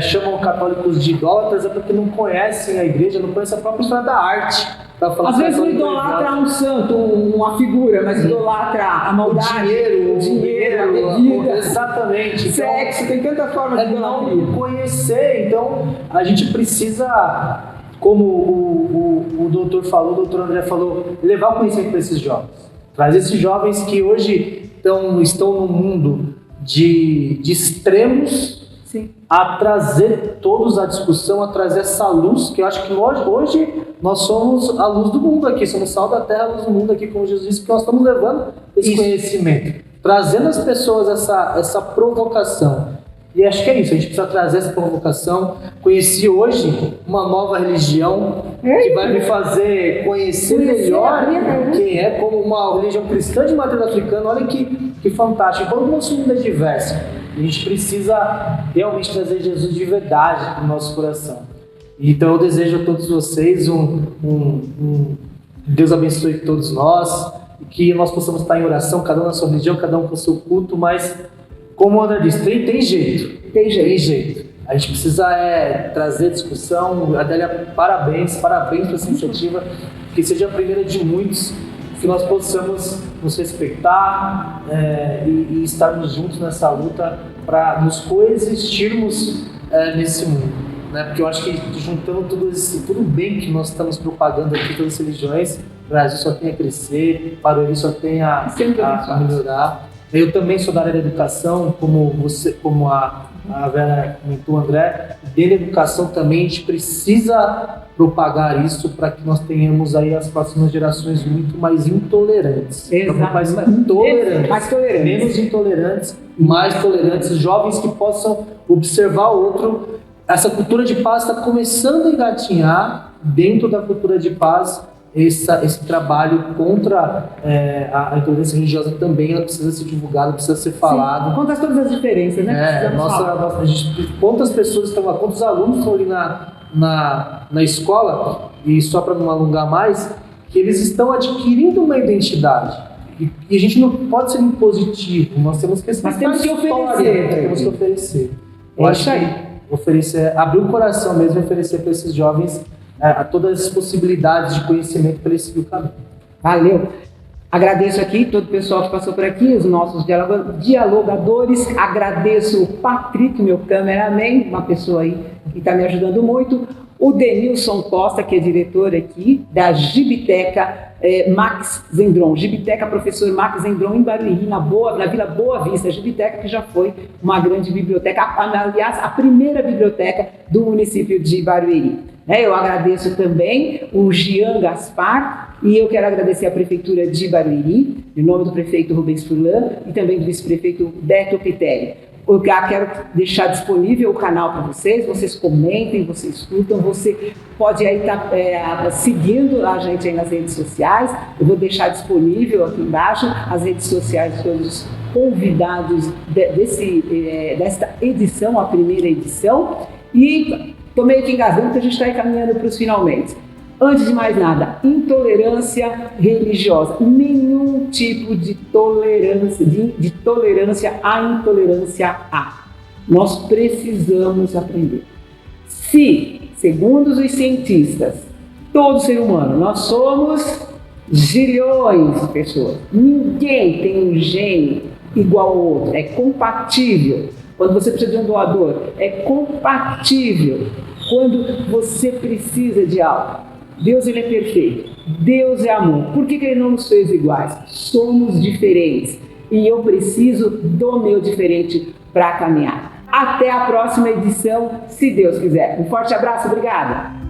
chamam católicos de idólatras, é porque não conhecem a igreja, não conhecem a própria história da arte. Às vezes não idolatra um santo, uma figura, mas idolatra a maldade, o dinheiro, a bebida, exatamente, sexo, tem tanta forma de idolatria. Não conhecer, então a gente precisa, como o doutor falou, o doutor André falou, levar o conhecimento para esses jovens. Trazer esses jovens que hoje estão no mundo de extremos, sim, a trazer todos a discussão, a trazer essa luz, que eu acho que hoje nós somos a luz do mundo aqui, somos sal da terra, a luz do mundo aqui, como Jesus disse, porque nós estamos levando esse conhecimento, trazendo às pessoas essa provocação. E acho que é isso, a gente precisa trazer essa provocação. Conheci hoje uma nova religião que vai me fazer conhecer melhor quem é, como uma religião cristã de matriz africana. Olha que fantástico. Então o nosso mundo é diverso. A gente precisa realmente trazer Jesus de verdade para o nosso coração. Então eu desejo a todos vocês Deus abençoe todos nós, e que nós possamos estar em oração, cada um na sua religião, cada um com o seu culto, mas como o André disse, tem jeito. A gente precisa trazer discussão. Adélia, parabéns por essa iniciativa, que seja a primeira de muitos, que nós possamos nos respeitar e estarmos juntos nessa luta para nos coexistirmos nesse mundo, né? Porque eu acho que juntando tudo bem que nós estamos propagando aqui, todas as religiões, o Brasil só tem a crescer, Barueri só tem a melhorar. Eu também sou da área da educação, como a Vera comentou, André. Dentro da educação também a gente precisa propagar isso para que nós tenhamos aí as próximas gerações muito mais intolerantes. Mais tolerantes. Menos intolerantes, mais tolerantes, jovens que possam observar o outro. Essa cultura de paz está começando a engatinhar dentro da cultura de paz. Esse trabalho contra a intolerância religiosa também, ela precisa ser divulgada, precisa ser falado. Conta todas as diferenças, né? Quantas pessoas estão lá, quantos alunos estão ali na escola, e só para não alongar mais, que eles estão adquirindo uma identidade. E a gente não pode ser impositivo, nós temos que Nós temos que oferecer. Temos que oferecer. Eu É acho isso aí. que oferecer, abrir o coração mesmo e oferecer para esses jovens a todas as possibilidades de conhecimento para eles seguir o caminho. Valeu. Agradeço aqui todo o pessoal que passou por aqui, os nossos dialogadores. Agradeço o Patrick, meu cameraman, uma pessoa aí que está me ajudando muito. O Denilson Costa, que é diretor aqui da Gibiteca Max Zendron. Gibiteca Professor Max Zendron em Barueri, na Vila Boa Vista. Gibiteca que já foi uma grande biblioteca, aliás, a primeira biblioteca do município de Barueri. Eu agradeço também o Jean Gaspar e eu quero agradecer a Prefeitura de Barueri, em nome do prefeito Rubens Furlan e também do vice-prefeito Beto Pitelli. Eu quero deixar disponível o canal para vocês comentem, vocês escutam, você pode aí estar seguindo a gente aí nas redes sociais, eu vou deixar disponível aqui embaixo as redes sociais de todos os convidados desta edição, a primeira edição, e estou meio que engasgando porque a gente está aí caminhando para os finalmente. Antes de mais nada, intolerância religiosa. Nenhum tipo de tolerância à intolerância há. Nós precisamos aprender. Se, segundo os cientistas, todo ser humano, nós somos zilhões de pessoas. Ninguém tem um gene igual ao outro. É compatível. Quando você precisa de um doador, é compatível. Quando você precisa de algo. Deus, ele é perfeito. Deus é amor. Por que ele não nos fez iguais? Somos diferentes. E eu preciso do meu diferente para caminhar. Até a próxima edição, se Deus quiser. Um forte abraço, obrigada!